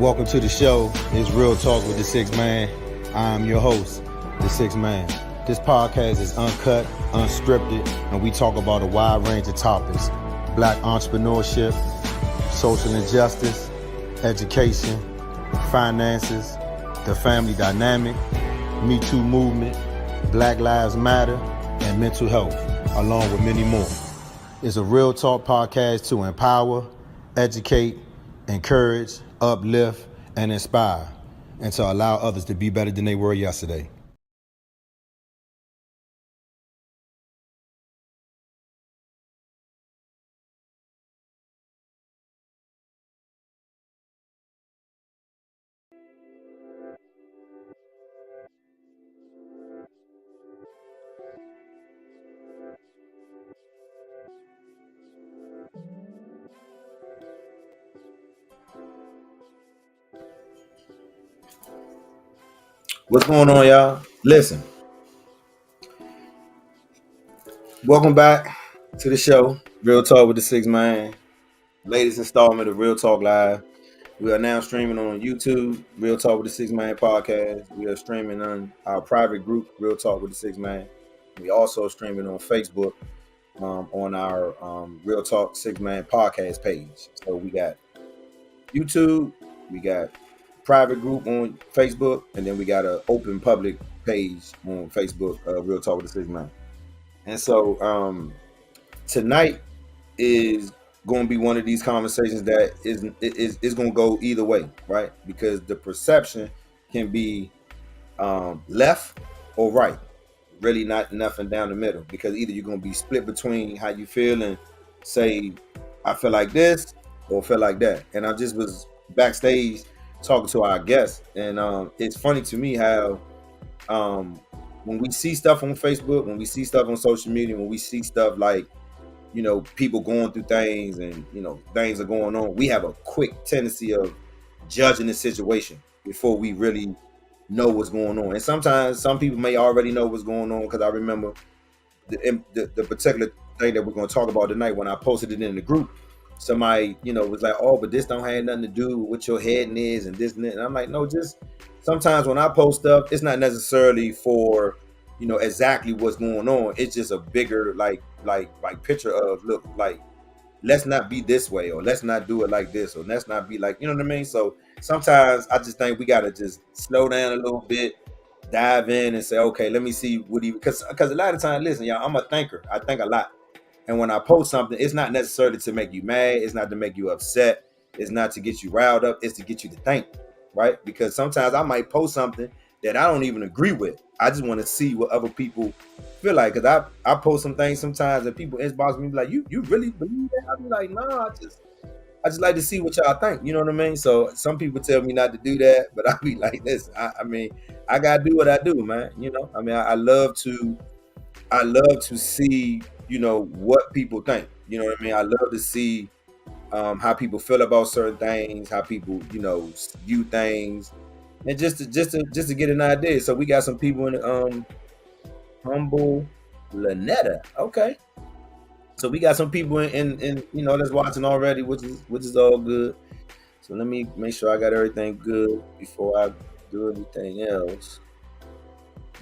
Welcome to the show. It's Real Talk with The6thman. I'm your host, The6thman. This podcast is uncut, unscripted, and we talk about a wide range of topics. Black entrepreneurship, social injustice, education, finances, the family dynamic, Me Too movement, Black Lives Matter, and mental health, along with many more. It's a Real Talk podcast to empower, educate, encourage, uplift, and inspire, and to allow others to be better than they were yesterday. What's going on, y'all? Listen, welcome back to the show, Real Talk with The6thman. Latest installment of Real Talk Live. We are now streaming on YouTube, Real Talk with The6thman podcast. We are streaming on our private group, Real Talk with The6thman. We also streaming on Facebook on our Real Talk 6thman podcast page. So we got YouTube, we got private group on Facebook, and then we got an open public page on Facebook, Real Talk with The6thman. And so tonight is going to be one of these conversations that is going to go either way, right? Because the perception can be left or right, really not nothing down the middle, because either you're going to be split between how you feel and say, I feel like this or feel like that. And I just was backstage talking to our guests, and it's funny to me how when we see stuff on Facebook, when we see stuff on social media, when we see stuff like, you know, people going through things and, you know, things are going on, we have a quick tendency of judging the situation before we really know what's going on. And sometimes some people may already know what's going on, because I remember the particular thing that we're going to talk about tonight, when I posted it in the group, somebody, you know, was like, oh, but this don't have nothing to do with what your heading is and this and that. And I'm like, no, just sometimes when I post stuff, it's not necessarily for, you know, exactly what's going on. It's just a bigger like picture of, look, like, let's not be this way, or let's not do it like this, or let's not be like, you know what I mean? So sometimes I just think we got to just slow down a little bit, dive in and say, okay, let me see what he, because a lot of times, listen, y'all, I'm a thinker. I think a lot. And when I post something, it's not necessarily to make you mad. It's not to make you upset. It's not to get you riled up. It's to get you to think, right? Because sometimes I might post something that I don't even agree with. I just want to see what other people feel like. Because I post some things sometimes and people inbox me like, you really believe that? I be like, no, I just like to see what y'all think. You know what I mean? So some people tell me not to do that, but I be like, listen, I mean, I gotta do what I do, man. You know, I mean, I love to see, you know, what people think. You know what I mean? I love to see how people feel about certain things, how people, you know, view things, and just to get an idea. So we got some people in Humble Lanetta. Okay. So we got some people in you know, that's watching already, which is all good. So let me make sure I got everything good before I do anything else.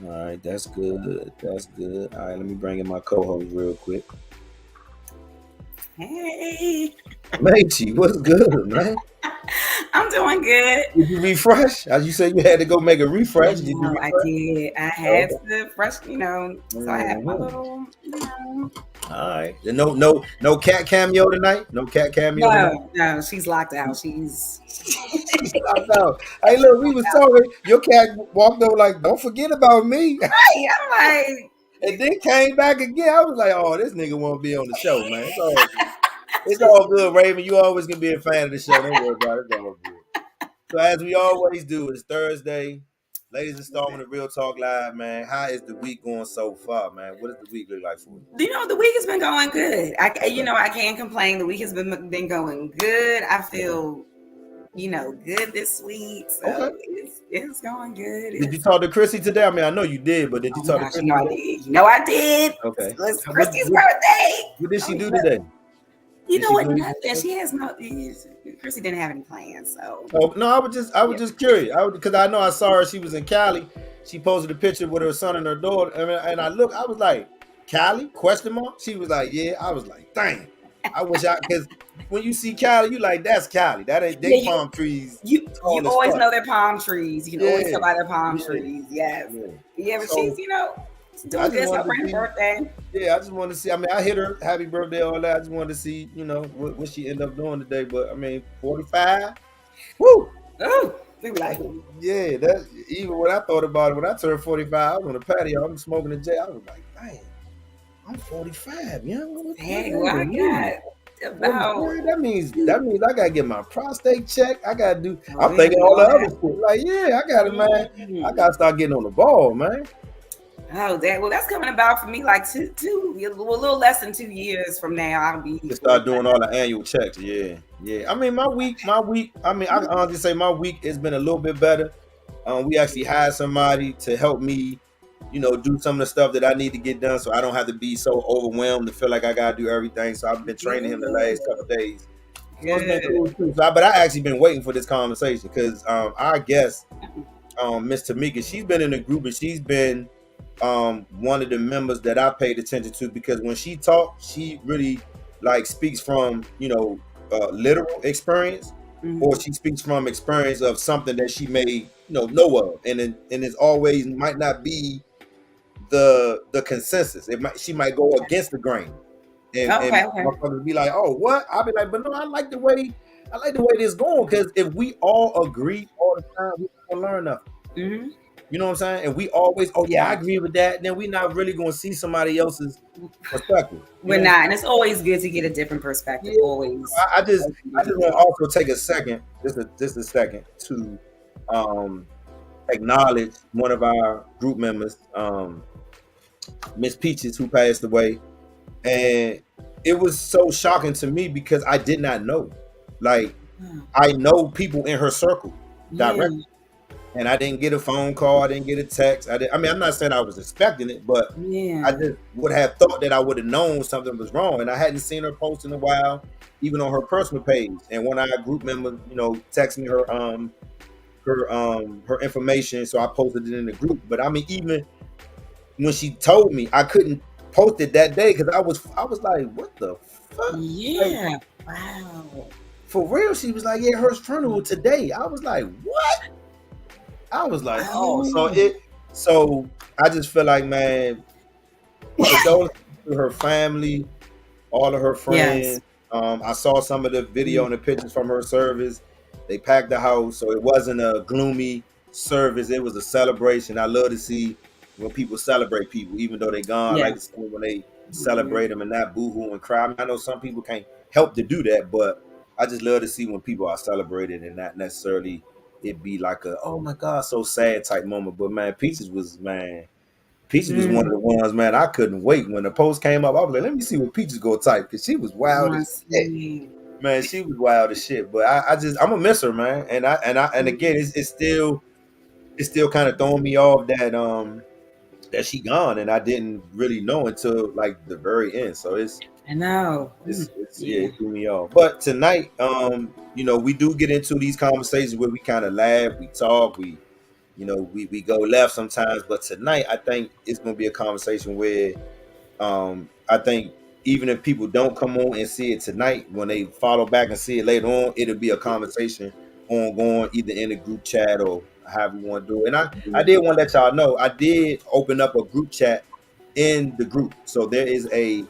All right, that's good. That's good. All right, let me bring in my co-host real quick. Hey, Matey, what's good, man? I'm doing good. Did you refresh? As you said, you had to go make a refresh. Did you refresh? I did. I had to fresh, you know. So I had my little, you know. All right. No cat cameo tonight. No cat cameo. Tonight? No, she's locked out. She's locked out. Hey, look, we was talking. Your cat walked over like, don't forget about me. Right. I'm like, and then came back again. I was like, oh, this nigga won't be on the show, man. It's all good, Raven. You always gonna be a fan of the show. Don't worry about it. It's all good. So as we always do, it's Thursday. Latest installment of Real Talk Live, man. How is the week going so far, man? What does the week look like for you? You know, the week has been going good. You know, I can't complain. The week has been going good. I feel, you know, good this week. So okay. It's going good. Did you talk to Chrissy today? I mean, I know you did, but did you talk to Chrissy? You know I did. Okay. It's Chrissy's birthday. What did she do today? You Did know she what? do Nothing. anything? She has no. Chrissy didn't have any plans, so. Oh no, I was just curious. Because I know I saw her. She was in Cali. She posted a picture with her son and her daughter, and I looked. I was like, Cali? Question mark. She was like, yeah. I was like, dang. I wish I because when you see Cali, you like that's Cali. That ain't they Yeah, palm trees you tall as always fuck. know their palm trees. You can always tell Yeah, by their palm yeah, trees. Yes. yeah. Yeah, but she's So I doing just good. wanted to Celebrating her see. birthday. Yeah, I just wanted to see. I mean, I hit her happy birthday, all that. I just wanted to see, what she ended up doing today. But I mean, 45. Woo! Oh, we be like, Yeah, that even when I thought about it, when I turned 45, I was on the patio, I'm smoking a J. I was like, dang, I'm 45, yeah. What dang, that well, I even mean? got about 45? That means I gotta get my prostate checked. I gotta do oh, I'm we thinking do all the all other that. shit. Like, yeah, I gotta, man. I Mm. gotta start getting on the ball, man. Oh, that's coming about for me like a little less than 2 years from now. I'll be To start 45. doing all the annual checks. Yeah, yeah. I mean, my week. I mean, I can honestly say my week has been a little bit better. We actually hired somebody to help me, do some of the stuff that I need to get done, so I don't have to be so overwhelmed to feel like I gotta do everything. So I've been training him the last couple of days. So it's been Good. cool too. But I actually been waiting for this conversation because our guest, Miss Tamika, she's been in the group and she's been one of the members that I paid attention to because when she talks, she really like speaks from literal experience, or she speaks from experience of something that she may know of, and it's always might not be the consensus. She might go against the grain, and Okay, okay. motherfuckers be like, oh, what? I'll be like, but no, I like the way this going, because if we all agree all the time, we don't learn nothing. Mm-hmm. You know what I'm saying? And we always, oh yeah, I agree with that. Then we're not really going to see somebody else's perspective. You We're know what not, I'm and it's always good to get a different saying? perspective. Yeah. Always. I just want to also take a second, just a second, to acknowledge one of our group members, Miss Peaches, who passed away. And it was so shocking to me because I did not know. Like, I know people in her circle Yeah. directly. And I didn't get a phone call. I didn't get a text. I mean, I'm not saying I was expecting it, but I Yeah. just would have thought that I would have known something was wrong. And I hadn't seen her post in a while, even on her personal page. And one of our group members, texted me her information, so I posted it in the group. But I mean, even when she told me, I couldn't post it that day because I was like, what the fuck? Like, Yeah. Wow. for real? She was like, yeah, her funeral today. I was like, what? I was like, oh, Oh. so I just feel like, man, condolences to her family, all of her Yes. friends. I saw some of the video Mm. and the pictures from her service. They packed the house, so it wasn't a gloomy service. It was a celebration. I love to see when people celebrate people, even though they gone. I like to Yes. see when they Mhm. celebrate them and not boohoo and cry. I mean, I know some people can't help to do that, but I just love to see when people are celebrated and not necessarily it be like a oh my god so sad type moment. But man, Peaches was one of Mm. the ones, man. I couldn't wait when the post came up. I was like, let me see what Peaches go type because she was wild as shit. Honestly. Man, she was wild as shit. But I'm gonna miss her, man. And again, it's still kind of throwing me off that she gone, and I didn't really know until like the very end. So I know. yeah, Yeah. it threw me off. But tonight, we do get into these conversations where we kind of laugh, we talk, we go left sometimes. But tonight, I think it's gonna be a conversation where I think even if people don't come on and see it tonight, when they follow back and see it later on, it'll be a conversation ongoing either in the group chat or however you want to do it. And I did want to let y'all know I did open up a group chat in the group. So there is a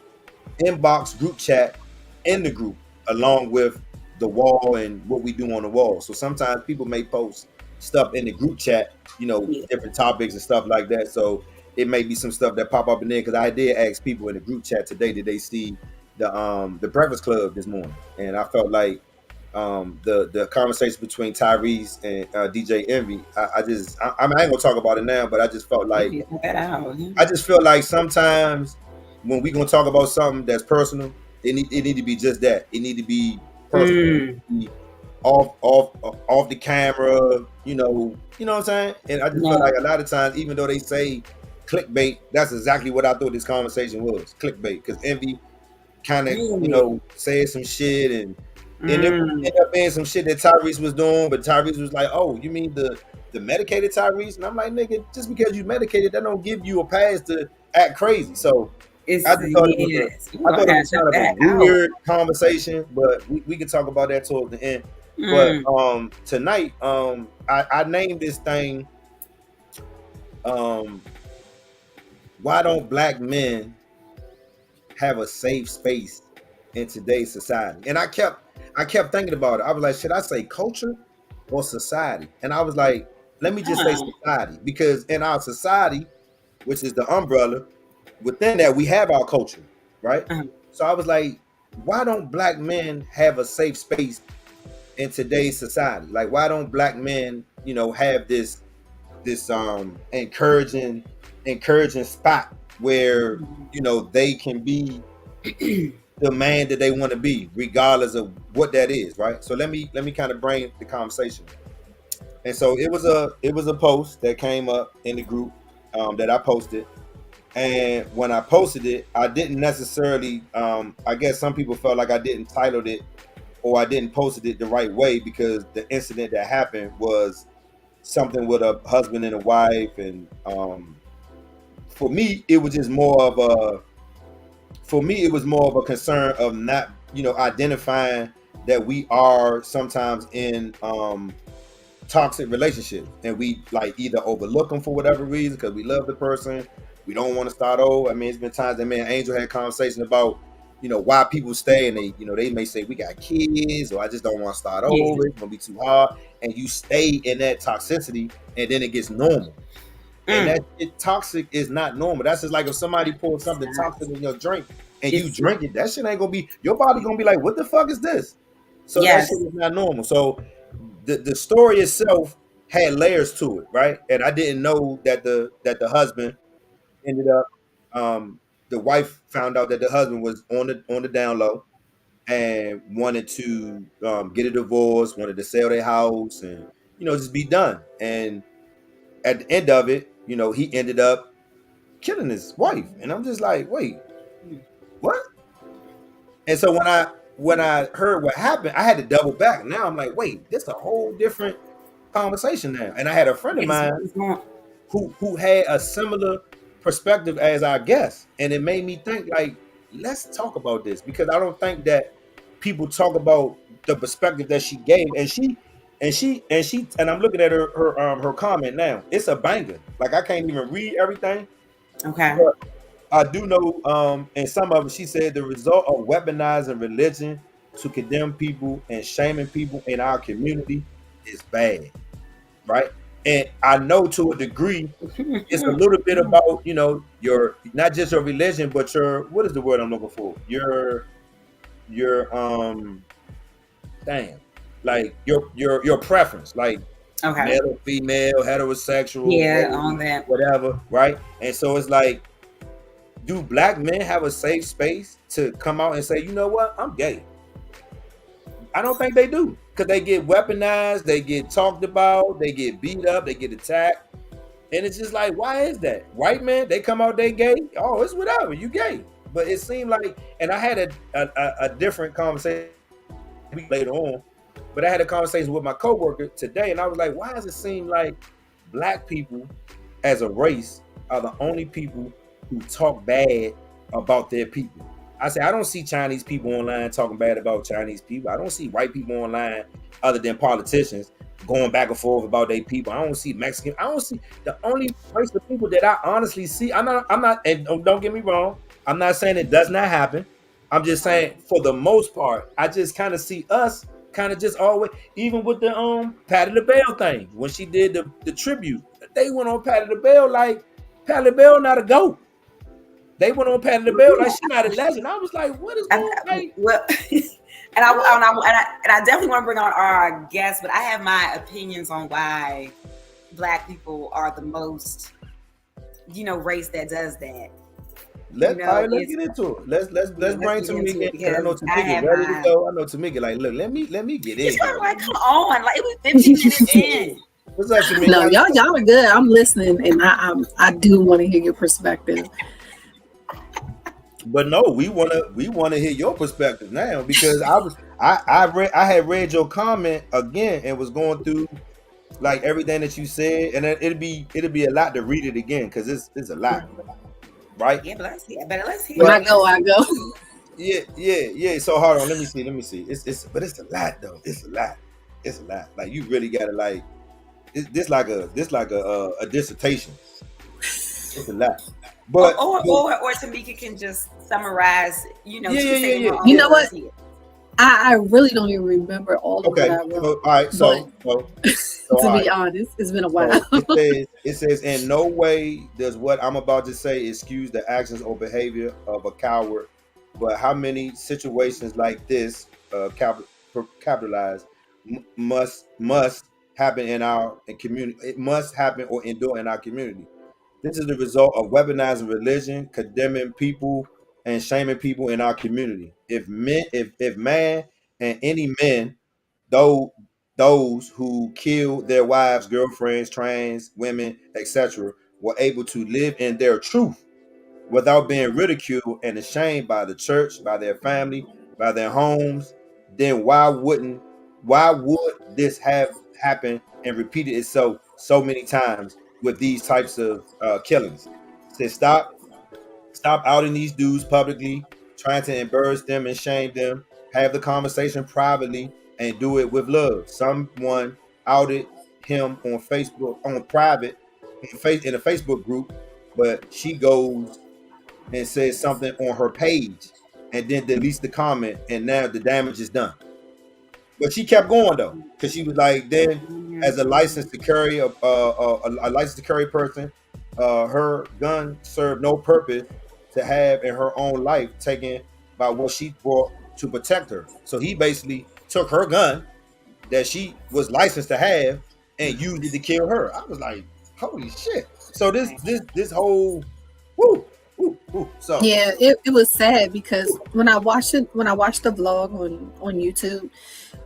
inbox group chat in the group along with the wall and what we do on the wall. So sometimes people may post stuff in the group chat, Yeah. different topics and stuff like that. So it may be some stuff that pop up in there because I did ask people in the group chat today, did they see the Breakfast Club this morning? And I felt like the conversation between Tyrese and DJ Envy, I mean, I ain't gonna talk about it now, but I just felt You like can put that out. Yeah. I just feel like sometimes when we gonna talk about something that's personal, it need to be just that. It need to be personal. It Mm. need to be off the camera. You know what I'm saying? And I just feel No. like a lot of times, even though they say clickbait, that's exactly what I thought this conversation was. Clickbait, because Envy kind of, said some shit, and it ended up being some shit that Tyrese was doing, but Tyrese was like, "Oh, you mean the medicated Tyrese?" And I'm like, "Nigga, just because you medicated, that don't give you a pass to act crazy." So I just thought it was kind of a weird conversation, but we can talk about that towards the end. But tonight, I named this thing, why don't black men have a safe space in today's society? And I kept thinking about it. I was like, should I say culture or society? And I was like, let me just say society, because in our society, which is the umbrella, within that we have our culture, right? So I was like, why don't black men have a safe space in today's society? Like, why don't black men, have this encouraging spot where they can be the man that they want to be, regardless of what that is, right? So let me kind of bring the conversation. And so it was a post that came up in the group that I posted. And when I posted it, I didn't necessarily, I guess some people felt like I didn't title it or I didn't post it the right way, because the incident that happened was something with a husband and a wife. And for me, it was just more of a concern of not, identifying that we are sometimes in toxic relationships, and we like either overlook them for whatever reason because we love the person, we don't want to start over. I mean, it's been times that me and Angel had conversation about why people stay, and they may say we got kids, or I just don't want to start over, it's gonna be too hard, and you stay in that toxicity, and then it gets normal. And that toxic is not normal. That's just like if somebody pulls something toxic in your drink and you drink it, that shit ain't gonna be, your body gonna be like, what the fuck is this? So that shit is not normal. So the story itself had layers to it, right? And I didn't know that the husband ended up, the wife found out that the husband was on the down low and wanted to get a divorce, wanted to sell their house, and just be done. And at the end of it, he ended up killing his wife. And I'm just like, wait, what? And so when I heard what happened, I had to double back. Now I'm like, wait, this is a whole different conversation now. And I had a friend of mine who had a similar perspective as our guest, and it made me think, like, let's talk about this, because I don't think that people talk about the perspective that she gave. And I'm looking at her comment now. It's a banger. Like, I can't even read everything. Okay. But I do know, in some of it, she said the result of weaponizing religion to condemn people and shaming people in our community is bad, right? And I know to a degree, it's a little bit about, your, not just your religion, but your, what is the word I'm looking for? Your like your preference, like male or female, heterosexual, on that, whatever, right? And so it's like, do black men have a safe space to come out and say, you know what, I'm gay? I don't think they do, because they get weaponized, they get talked about, they get beat up, they get attacked, and it's just like, why is that? White men, they come out, they gay, oh, it's whatever, you gay. But it seemed like, and I had a different conversation later on, but I had a conversation with my coworker today, and I was like, why does it seem like black people as a race are the only people who talk bad about their people? I say, I don't see Chinese people online talking bad about Chinese people. I don't see white people online, other than politicians, going back and forth about their people. I don't see Mexican. I don't see, the only race of people that I honestly see. I'm not, and don't get me wrong, I'm not saying it does not happen. I'm just saying, for the most part, I just kind of see us kind of just always, even with the Patti LaBelle thing, when she did the tribute, they went on Patti LaBelle like Patti LaBelle not a GOAT. They went on Patti LaBelle like she's not a legend. I was like, what is going on? Well, and I definitely want to bring on our guests, but I have my opinions on why black people are the most, race that does that. Let's get into it. Let's bring Tamika, because I know Tamika ready to go. I know Tamika like, look, let me get in. I'm like, come on, like, it was 15 minutes in. What's up, Tamika? No, y'all are good. I'm listening, and I do want to hear your perspective. But no, we wanna hear your perspective now because I had read your comment again and was going through like everything that you said, and it'd be a lot to read it again because it's a lot, right? Yeah, but let's hear. But let's hear. When But I go, I go. yeah. So hold on, let me see. It's a lot though. It's a lot. It's a lot. Like you really gotta like this like a dissertation. It's a lot. But, Or Tamika can just summarize. yeah, she yeah, can say yeah, it in yeah. her You own know what? words here. I really don't even remember all of what Okay. I wrote. So all right. So To all be right. honest, it's been a while. So it says in no way does what I'm about to say excuse the actions or behavior of a coward, but how many situations like this capitalize must happen in community. It must happen or endure in our community. This is the result of weaponizing religion, condemning people, and shaming people in our community. If man and any men, though those who kill their wives, girlfriends, trans women, etc., were able to live in their truth without being ridiculed and ashamed by the church, by their family, by their homes, then why would this have happened and repeated itself so many times with these types of killings? Say stop outing these dudes publicly, trying to embarrass them and shame them. Have the conversation privately and do it with love. Someone outed him on Facebook on private in a Facebook group, but she goes and says something on her page and then deletes the comment, and now the damage is done. But she kept going though, because she was like, then as a license to carry a license to carry person, her gun served no purpose to have in her own life taken by what she brought to protect her. So he basically took her gun that she was licensed to have and used it to kill her. I was like, holy shit. So this whole woo, woo, woo. So Yeah, it was sad because when I watched the vlog on YouTube,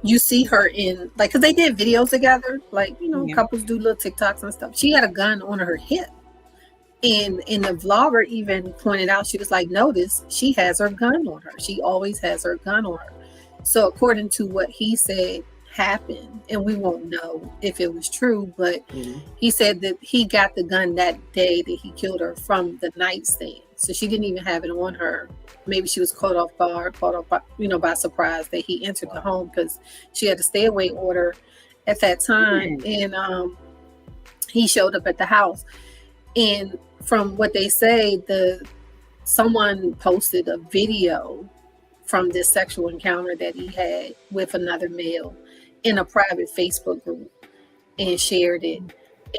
you see her in like because they did videos together, like Yeah. couples do little TikToks and stuff. She had a gun on her hip, and the vlogger even pointed out, she was like, notice she has her gun on her. She always has her gun on her. So according to what he said happened, and we won't know if it was true, but he said that he got the gun that day that he killed her from the nightstand. So she didn't even have it on her. Maybe she was caught off guard, caught off by surprise that he entered the home because she had a stay away order at that time, and he showed up at the house. And from what they say, someone posted a video from this sexual encounter that he had with another male in a private Facebook group and shared it.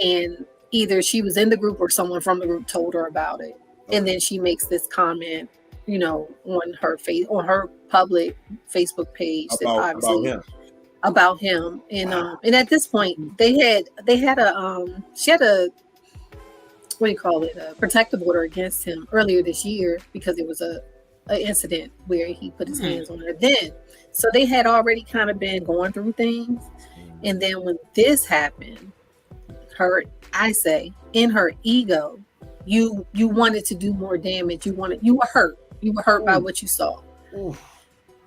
And either she was in the group or someone from the group told her about it. And then she makes this comment, on her public Facebook page about him. And at this point she had a what do you call it, a protective order against him earlier this year because it was an incident where he put his hands on her then. So they had already kind of been going through things. And then when this happened, in her ego, you wanted to do more damage. You were hurt. You were hurt by what you saw.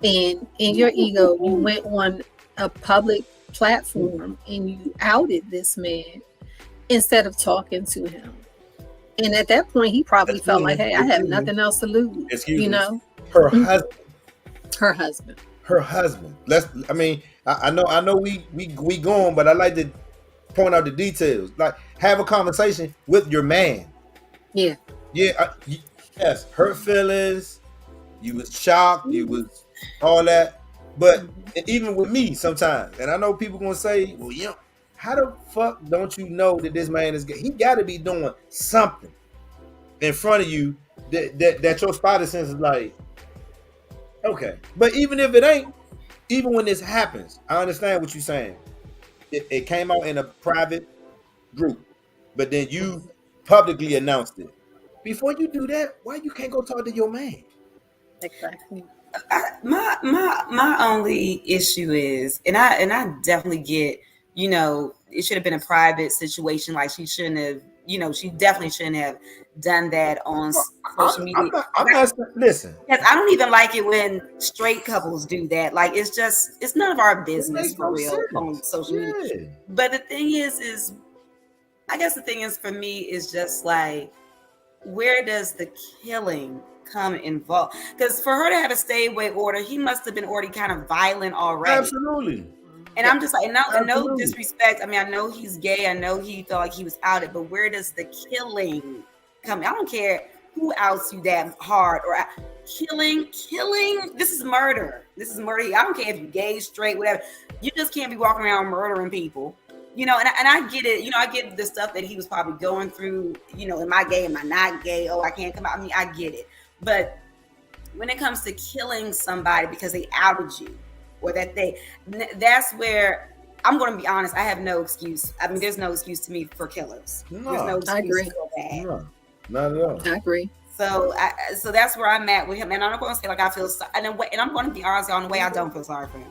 And in your ego, you went on a public platform and you outed this man instead of talking to him. And at that point, he probably felt like, hey, I have nothing else to lose. Her husband. Her husband. I know we going, but I like to point out the details. Like, have a conversation with your man. Yeah. Yes, hurt feelings. You was shocked. You was all that. But even with me sometimes, and I know people gonna say, well, how the fuck don't you know that this man is gay? He got to be doing something in front of you that your spider sense is like, okay. But even if it ain't, even when this happens, I understand what you're saying. It came out in a private group, but then you publicly announced it. Before you do that, why you can't go talk to your man? Exactly. My only issue is, and I definitely get, it should have been a private situation. Like she shouldn't have, she definitely shouldn't have done that on social media. Listen. Yes, I don't even like it when straight couples do that. Like it's none of our business for real on social media. But the thing is I guess the thing is for me is just like, where does the killing come involved? Because for her to have a stay away order, he must have been already kind of violent already. Absolutely. And I'm just like, no disrespect. I mean, I know he's gay. I know he felt like he was outed, but where does the killing come? I don't care who outs you that hard or killing. This is murder. This is murder. I don't care if you're gay, straight, whatever. You just can't be walking around murdering people. And I get it. I get the stuff that he was probably going through. Am I gay? Am I not gay? Oh, I can't come out. I mean, I get it. But when it comes to killing somebody because they outed you, or that's where I'm going to be honest. I have no excuse. I mean, there's no excuse to me for killers. No, there's no excuse I agree. to feel bad. No, not at all. I agree. So that's where I'm at with him. And I'm not going to say like I feel, and I'm going to be honest on the way I don't feel sorry for him.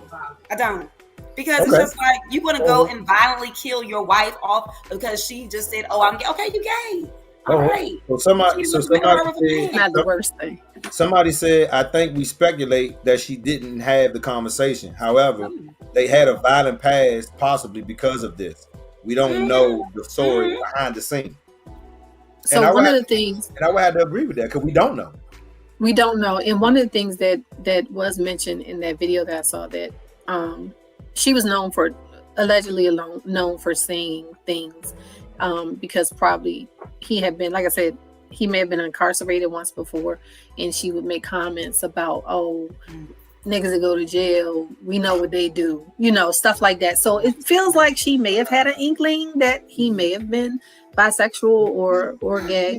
I don't. Because it's just like, you're going to go and violently kill your wife off because she just said, oh, I'm gay. Okay, you gay. All right. So somebody said, not the worst thing. Somebody said, I think we speculate that she didn't have the conversation. However, they had a violent past, possibly because of this. We don't know the story behind the scene. So one of the things, and I would have to agree with that because we don't know. We don't know. And one of the things that was mentioned in that video that I saw, that she was allegedly known for saying things because probably he had been, like I said, he may have been incarcerated once before, and she would make comments about, oh, niggas that go to jail, we know what they do, stuff like that. So it feels like she may have had an inkling that he may have been bisexual or gay.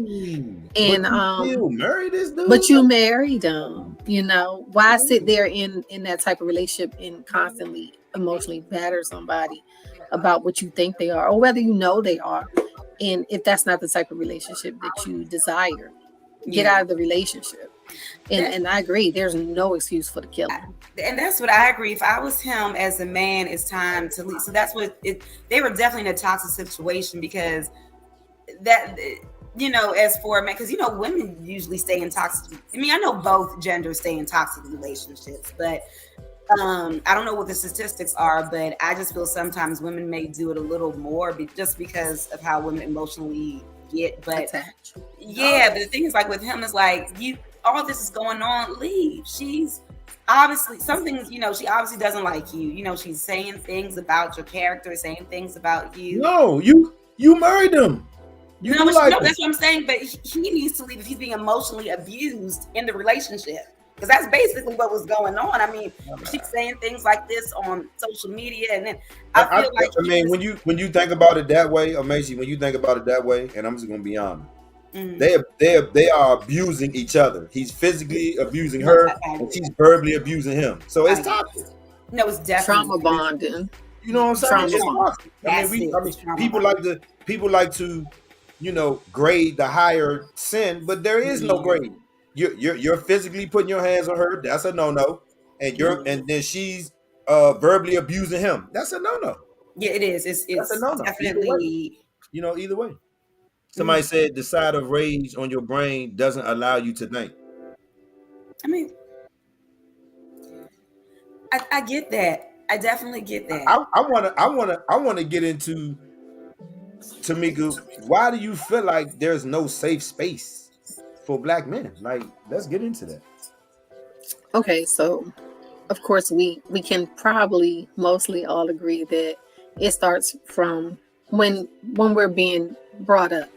And you married this dude? But you married him. Why sit there in that type of relationship and constantly emotionally batter somebody about what you think they are or whether they are? And if that's not the type of relationship that you desire, get out of the relationship. And I agree, there's no excuse for the killing. And that's what I agree. If I was him as a man, it's time to leave. So that's what they were definitely in a toxic situation, because that, as for a man, because women usually stay in toxic. I mean, I know both genders stay in toxic relationships, but I don't know what the statistics are, but I just feel sometimes women may do it a little more just because of how women emotionally get. But but the thing is, like with him, is like, all this is going on, leave. She's obviously she obviously doesn't like you. She's saying things about your character, saying things about you. No, you married him. That's what I'm saying. But he needs to leave if he's being emotionally abused in the relationship. Because that's basically what was going on. I mean, she's saying things like this on social media, and then I feel like. I mean, when you think about it that way, Amacy, when you think about it that way, and I'm just gonna be honest, they are abusing each other. He's physically abusing her, and she's verbally abusing him. So it's toxic. No, it's definitely trauma bonding. You know what I'm saying? Trauma. People like to, grade the higher sin, but there is no grade. You're physically putting your hands on her. That's a no-no. And then she's verbally abusing him. That's a no-no. Yeah, it is. It's a no-no. Definitely. Either way. Somebody said the side of rage on your brain doesn't allow you to think. I mean, I get that. I definitely get that. I wanna get into, Tamika, why do you feel like there's no safe space for Black men? Like, let's get into that. Okay, so of course we can probably mostly all agree that it starts from when we're being brought up.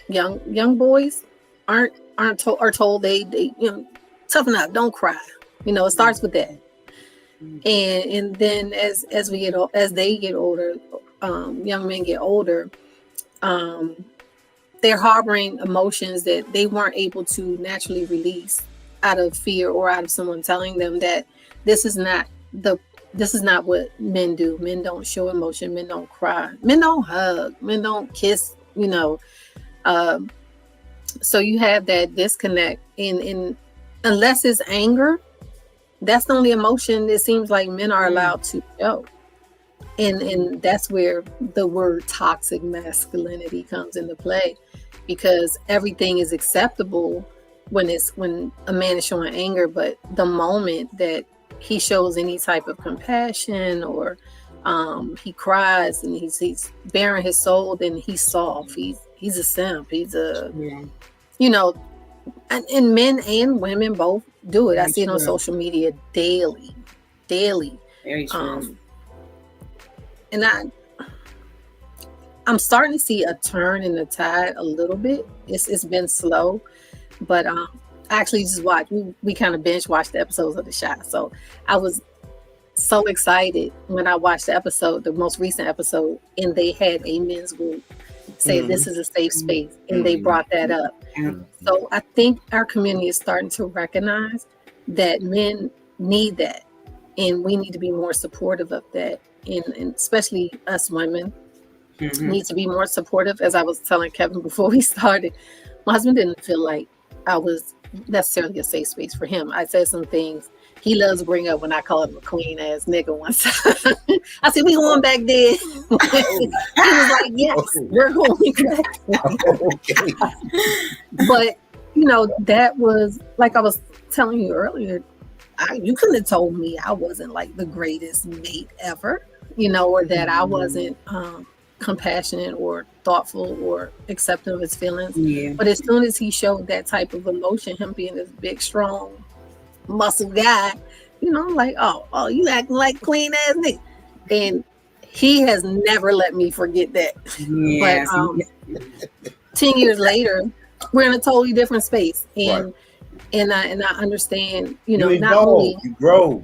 Young boys are told they toughen up, don't cry. It starts with that. And then as they get older, young men get older, they're harboring emotions that they weren't able to naturally release out of fear or out of someone telling them that this is not what men do. Men don't show emotion. Men don't cry. Men don't hug. Men don't kiss. So you have that disconnect. In unless it's anger, that's the only emotion it seems like men are allowed to show. And that's where the word toxic masculinity comes into play, because everything is acceptable when a man is showing anger, but the moment that he shows any type of compassion, or he cries and he's bearing his soul, then he's soft, he's a simp, he's a, Yeah. you know, and men and women both do it. I Very see it on true. social media daily. Very true. And I'm starting to see a turn in the tide a little bit. It's been slow, but I actually just watched. We kind of binge watched the episodes of The Shot, so I was so excited when I watched the episode, the most recent episode, and they had a men's group say this is a safe space, and they brought that up. So I think our community is starting to recognize that men need that, and we need to be more supportive of that, and especially us women need to be more supportive. As I was telling Kevin before we started, my husband didn't feel like I was necessarily a safe space for him. I said some things he loves to bring up when I call him a queen ass nigga one time. I said, we going back there. He was like, yes, we're going back there. But, that was, like I was telling you earlier, you couldn't have told me I wasn't like the greatest mate ever, or that I wasn't compassionate or thoughtful or accepting of his feelings. Yeah. But as soon as he showed that type of emotion, him being this big, strong, muscle guy, like, oh, you acting like queen ass nigga. And he has never let me forget that. Yes. But 10 years later, we're in a totally different space. And I understand, you not evolve, only you grow.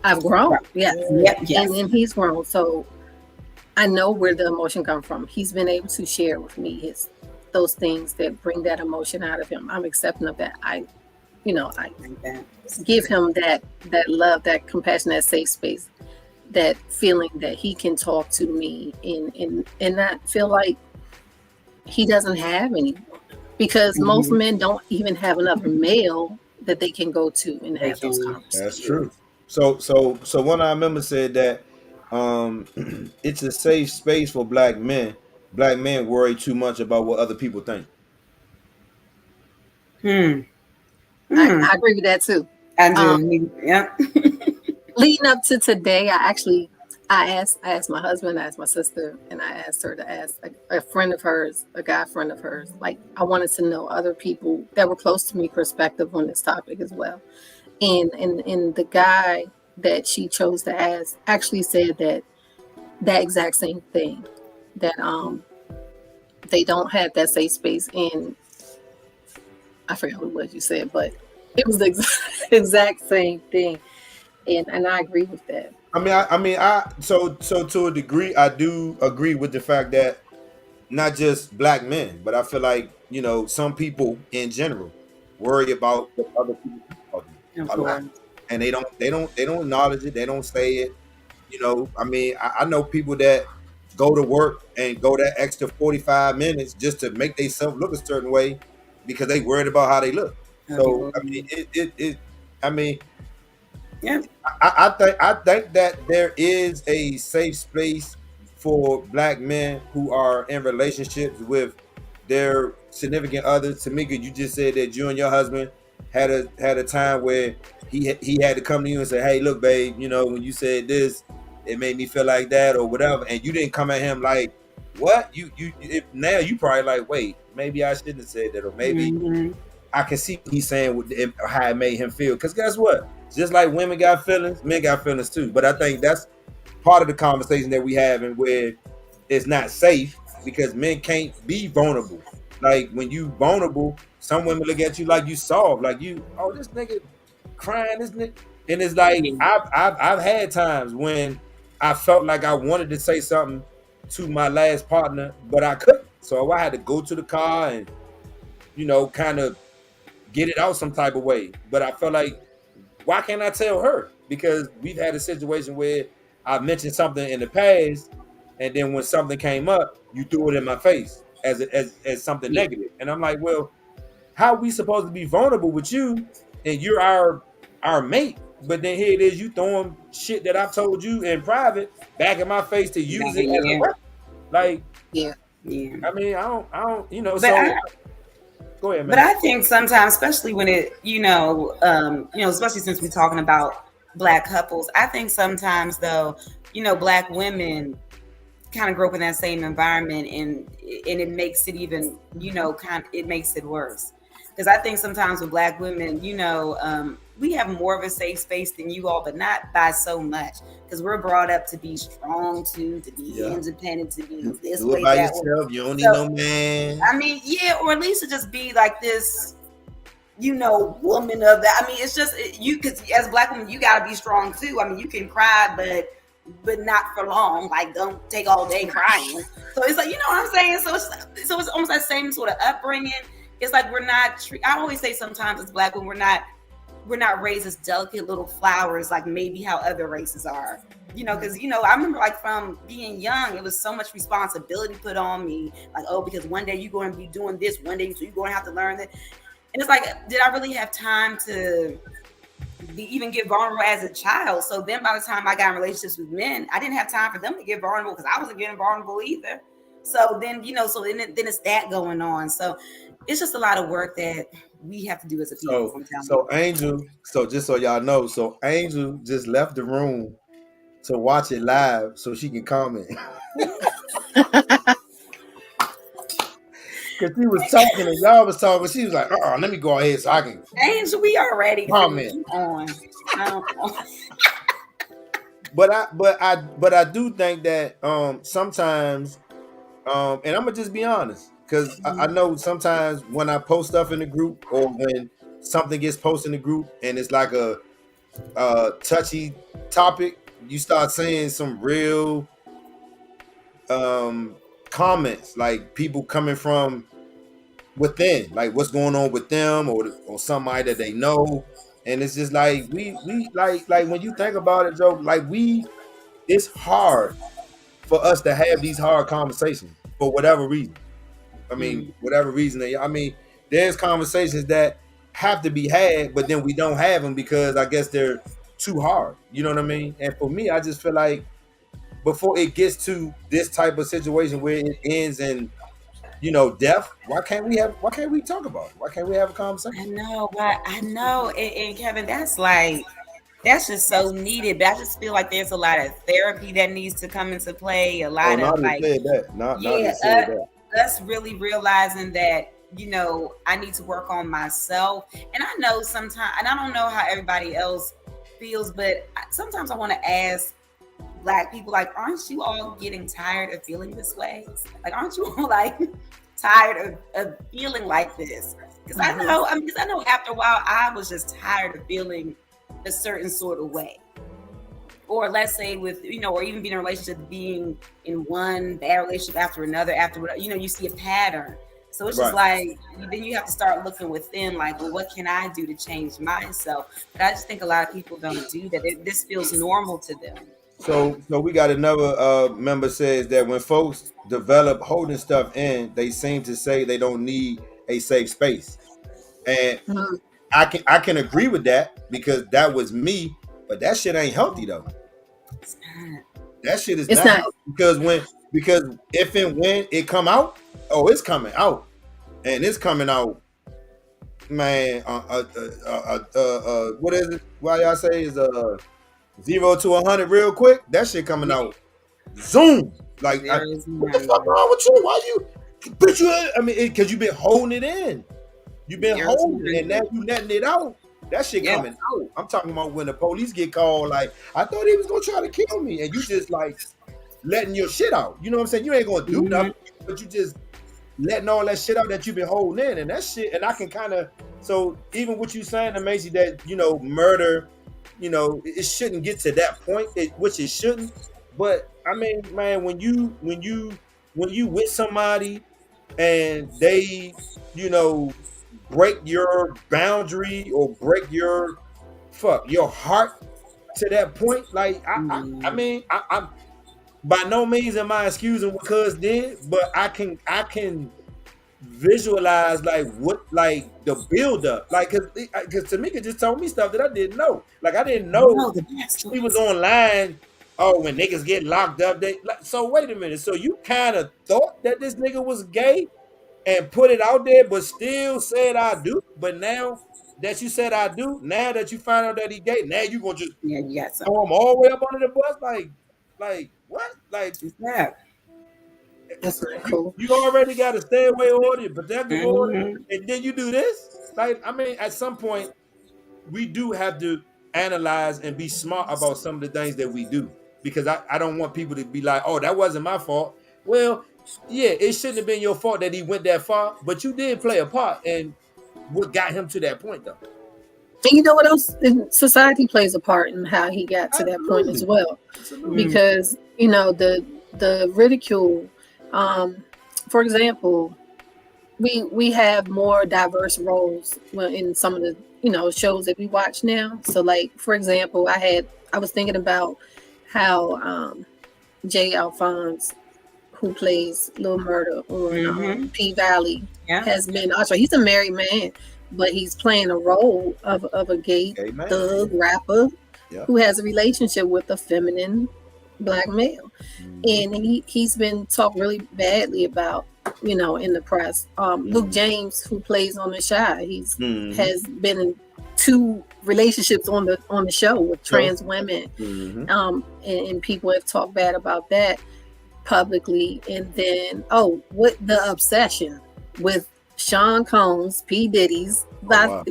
I've grown, yes. Yes. And he's grown. So I know where the emotion comes from. He's been able to share with me those things that bring that emotion out of him. I'm accepting of that. I give him that love, that compassion, that safe space, that feeling that he can talk to me and not feel like he doesn't have anyone. Because most men don't even have another male that they can go to and have those conversations. That's true. So one of our members said that it's a safe space for black men. Black men worry too much about what other people think. I agree with that too. I do. Yeah. Leading up to today, I asked my husband, I asked my sister, and I asked her to ask a friend of hers, a guy friend of hers. Like, I wanted to know other people that were close to me perspective on this topic as well. And the guy that she chose to ask actually said that exact same thing, that they don't have that safe space. And I forgot what you said, but it was the exact same thing. And I agree with that. So to a degree, I do agree with the fact that not just black men, but I feel like, some people in general worry about what other people think about them a lot. And they don't acknowledge it. They don't say it. I know people that go to work and go that extra 45 minutes just to make themselves look a certain way because they worried about how they look. So I think that there is a safe space for black men who are in relationships with their significant others. Tamika, you just said that you and your husband had a time where he had to come to you and say, "Hey, look, babe, when you said this, it made me feel like that," or whatever, and you didn't come at him like, "What?" Now you probably like, "Wait, maybe I shouldn't have said that," or maybe I can see what he's saying how it made him feel. Because guess what? Just like women got feelings, men got feelings too. But I think that's part of the conversation that we have, and where it's not safe because men can't be vulnerable. Like when you vulnerable, some women look at you like you soft, like this nigga crying, this nigga. And it's like I've had times when I felt like I wanted to say something to my last partner, but I couldn't. So I had to go to the car and kind of get it out some type of way. But I felt like, why can't I tell her? Because we've had a situation where I mentioned something in the past, and then when something came up, you threw it in my face as something negative. And I'm like, well, how are we supposed to be vulnerable with you and you're our mate? but then here it is, you throwing shit that I've told you in private back in my face to use it as a weapon. Like, Yeah. I mean, I don't, you know. But So go ahead, man. But I think sometimes, especially when it, especially since we're talking about Black couples, I think sometimes though, Black women kind of grow up in that same environment, and it makes it even, it makes it worse. Because I think sometimes with Black women, we have more of a safe space than you all, but not by so much. Because we're brought up to be strong, to be independent, to be this do way, it by that yourself. way. You don't need no man. I mean, yeah, or at least to just be like this, woman of that. I mean, it's just because as a Black woman, you got to be strong too. I mean, you can cry, but not for long. Like, don't take all day crying. So it's like, you know what I'm saying? So it's almost that same sort of upbringing. It's like we're not. I always say sometimes as Black women, we're not raised as delicate little flowers like maybe how other races are. Because I remember like from being young, it was so much responsibility put on me. Like, oh, because one day you're going to be doing this, one day so you're going to have to learn that. And it's like, did I really have time to even get vulnerable as a child? So then by the time I got in relationships with men, I didn't have time for them to get vulnerable because I wasn't getting vulnerable either. So then, then it's that going on. So it's just a lot of work that we have to do as a people. So Angel, so just so y'all know, so Angel just left the room to watch it live so she can comment. Because she was talking and y'all was talking, she was like, let me go ahead so I can. Angel, we already comment on. But I do think that sometimes and I'm gonna just be honest, because I know sometimes when I post stuff in the group or when something gets posted in the group and it's like a touchy topic, you start saying some real comments, like people coming from within, like what's going on with them or somebody that they know. And it's just like we like when you think about it, Joe, like it's hard for us to have these hard conversations for whatever reason. I mean, whatever reason. I mean, there's conversations that have to be had, but then we don't have them because I guess they're too hard. You know what I mean? And for me, I just feel like before it gets to this type of situation where it ends in, death, why can't we talk about it? Why can't we have a conversation? I know. And Kevin, that's just so needed. But I just feel like there's a lot of therapy that needs to come into play. A lot of like, us really realizing that, I need to work on myself. And I know sometimes, and I don't know how everybody else feels, but sometimes I want to ask Black people, like, aren't you all getting tired of feeling this way? Like, aren't you all like tired of feeling like this? Because I know after a while I was just tired of feeling a certain sort of way. Or let's say with, or even being in a relationship, being in one bad relationship after another, you see a pattern. So it's just like, then you have to start looking within, like, well, what can I do to change myself? But I just think a lot of people don't do that. This feels normal to them. So we got another member says that when folks develop holding stuff in, they seem to say they don't need a safe space. And I can agree with that because that was me, but that shit ain't healthy though. It's not. That shit is not. Because if and when it come out, it's coming out. And it's coming out, man, what is it? Why y'all say is 0 to 100 real quick? That shit coming out zoom. Like, what the fuck wrong with you? Why you put you in? I mean, because you've been holding it in. You've been holding it, and now you letting it out. That shit coming out. I'm talking about when the police get called, like, I thought he was gonna try to kill me, and you just like letting your shit out. You know what I'm saying? You ain't gonna do nothing, but you just letting all that shit out that you've been holding in, and that shit. And I can kind of, so even what you saying to Macy, that murder, it shouldn't get to that point, which it shouldn't. But I mean, man, when you with somebody and they, break your boundary or break your heart to that point, like I mean, I'm by no means am I excusing what Cuz did, but I can visualize like what like the build up, like because Tamika just told me stuff that I didn't know. Like I didn't know No, the she was backstories. online. Oh, when niggas get locked up, they like. So wait a minute. So you kind of thought that this nigga was gay and put it out there, but still said I do. But now that you said I do, now that you find out that he gay, now you gonna just Yeah, you got throw something. him all the way up under the bus? Like what? Like Yeah. That's not you cool. you already got a stay away order, protective order, Mm-hmm. and then you do this. Like I mean, at some point we do have to analyze and be smart about some of the things that we do because I don't want people to be like, oh, that wasn't my fault. Well, yeah, it shouldn't have been your fault that he went that far, but you did play a part and what got him to that point though. And you know what else? Society plays a part in how he got to that point as Absolutely. well, Absolutely. because you know the ridicule. Um, for example, we have more diverse roles in some of the shows that we watch now. So, like for example, I was thinking about how Jay Alphonse, who plays Lil Murder on Mm-hmm. P Valley, Yeah. has been also, he's a married man, but he's playing a role of a gay Okay, man. thug rapper Yeah. who has a relationship with a feminine black male. And he's been talked really badly about, in the press. Luke James, who plays on The Shy, he's has been in 2 relationships on the show with trans women. And people have talked bad about that publicly. And then what the obsession with Sean Combs, P. Diddy's wow.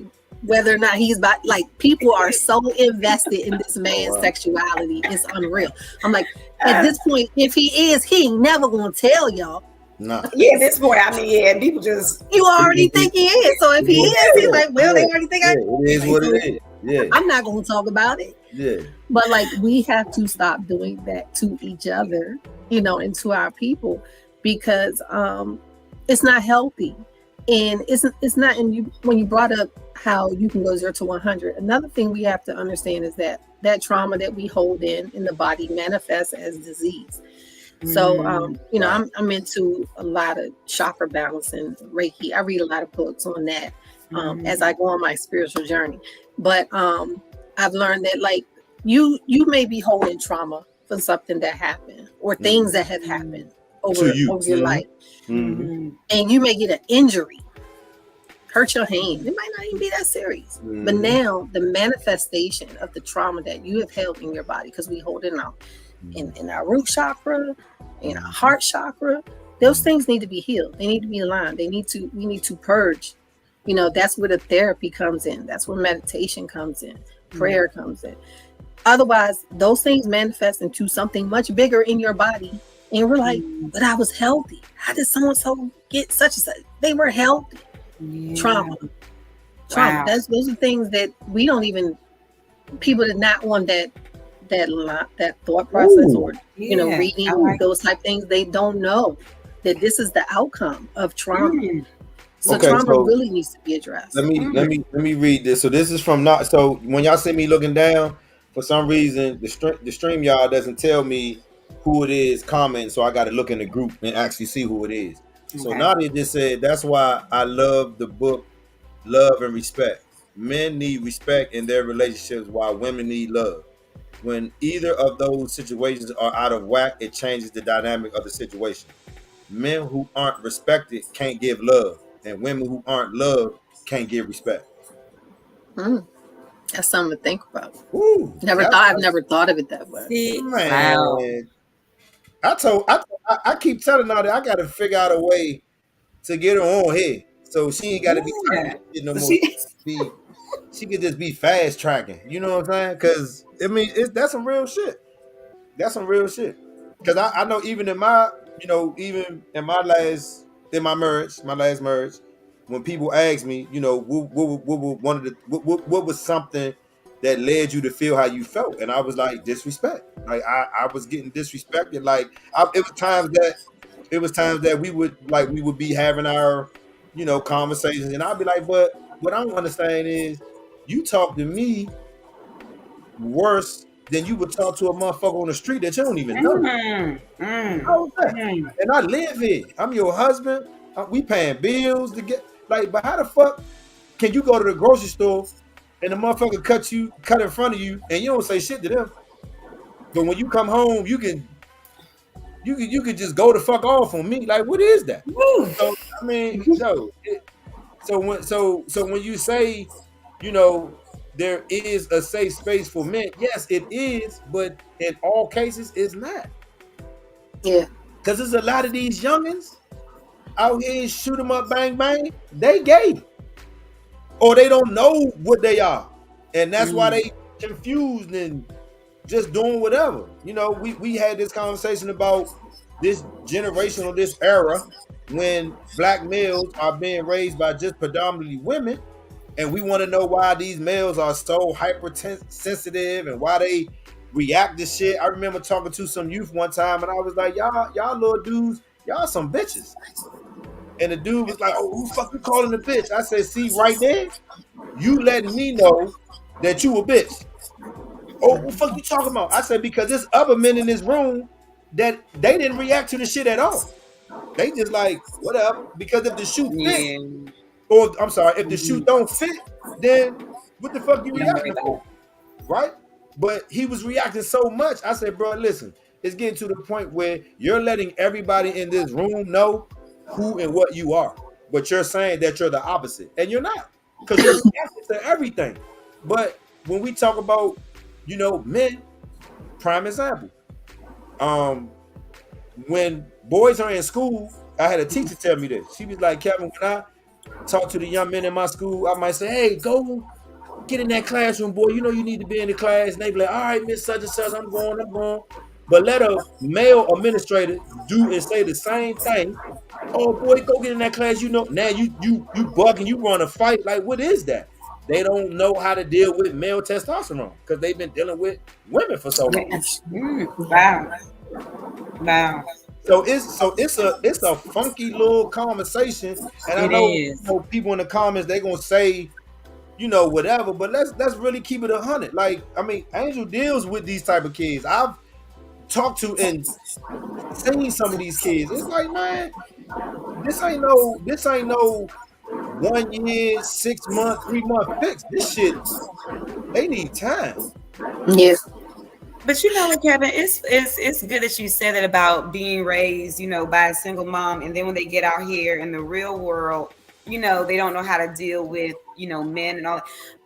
whether or not he's about, like, people are so invested in this man's wow. sexuality. It's unreal. I'm like, at this point, if he is, he ain't never gonna tell y'all. Nah. Yeah, at this point, I mean, yeah, people just You already think he is. So if he is, he's like, well, they already think it is what it is. Yeah. I'm not gonna talk about it. Yeah. But like, we have to stop doing that to each other, and to our people, because it's not healthy. And it's not. And you, when you brought up how you can go 0 to 100, another thing we have to understand is that trauma that we hold in the body manifests as disease. So I'm into a lot of chakra balancing, Reiki. I read a lot of books on that as I go on my spiritual journey. But I've learned that, like, you may be holding trauma for something that happened or things that have happened over your life. And you may get an injury, hurt your hand. It might not even be that serious. But now the manifestation of the trauma that you have held in your body, because we hold it out in our root chakra, in our heart chakra, those things need to be healed. They need to be aligned. We need to purge. That's where the therapy comes in. That's where meditation comes in. Prayer comes in. Otherwise, those things manifest into something much bigger in your body. And we're like, but I was healthy. How did so get such and such? They were healthy. Trauma. Wow. Those are things that we don't even, people that not on that thought process or reading those type things, they don't know that this is the outcome of trauma. So trauma really needs to be addressed. Let me read this. So this is from not. So when y'all see me looking down, for some reason the stream y'all doesn't tell me who it is commenting, so I got to look in the group and actually see who it is. So Nadia just said, that's why I love the book Love and Respect. Men need respect in their relationships while women need love. When either of those situations are out of whack, it changes the dynamic of the situation. Men who aren't respected can't give love, and women who aren't loved can't give respect. That's something to think about. Ooh, I've never thought of it that way. See, man. wow. I keep telling her that I got to figure out a way to get her on here, so she ain't got to be no more. She could just be fast tracking. You know what I'm saying? Because I mean, that's some real shit. That's some real shit. Because I know even in my, even in my last marriage, when people ask me, what was something that led you to feel how you felt, and I was like, disrespect. Like I was getting disrespected. Like it was times that we would be having our, conversations, and I'd be like, but what I don't understand is you talk to me worse than you would talk to a motherfucker on the street that you don't even know. How is that? And I live here. I'm your husband. We paying bills to get like, but how the fuck can you go to the grocery store and the motherfucker cut in front of you, and you don't say shit to them? But when you come home, you can just go the fuck off on me. Like, what is that? Woo. So I mean, no. So when you say, you know, there is a safe space for men, yes, it is, but in all cases, it's not. Yeah. Because there's a lot of these youngins out here shoot 'em up, bang bang. They gay, or they don't know what they are, and that's why they confused and just doing whatever. You know, we had this conversation about this generation or this era when black males are being raised by just predominantly women, and we want to know why these males are so hypersensitive and why they react to shit. I remember talking to some youth one time, and I was like, y'all little dudes, y'all some bitches. And the dude was like, "Oh, who the fuck you calling a bitch?" I said, "See, right there, you letting me know that you a bitch." "Oh, what the fuck you talking about?" I said, "Because there's other men in this room that they didn't react to the shit at all. They just like, whatever. Because if the shoe fit, Yeah. or I'm sorry, if the shoe don't fit, then what the fuck you Don't worry reacting about for?" Right? But he was reacting so much. I said, "Bro, listen, it's getting to the point where you're letting everybody in this room know who and what you are. But you're saying that you're the opposite. And you're not. Because you're reacting to everything." But when we talk about, you know, men, prime example. When boys are in school, I had a teacher tell me this. She was like, "Kevin, when I talk to the young men in my school, I might say, hey, go get in that classroom, boy. You know you need to be in the class." And they be like, "All right, Miss Such and Such, I'm going. But let a male administrator do and say the same thing. Oh boy, go get in that class. You know, now you bugging, you want to fight. Like, what is that? They don't know how to deal with male testosterone because they've been dealing with women for so long. Wow. Wow. So it's a funky little conversation, and I It know, is. people in the comments they gonna say, whatever, but let's really keep it 100. Like, I mean, Angel deals with these type of kids. I've talked to and seen some of these kids. It's like, man, this ain't no 1 year, 6 month, 3 month fix. This shit, they need time. Yeah. But you know what, Kevin, it's good that you said that about being raised, by a single mom, and then when they get out here in the real world, they don't know how to deal with, men and all.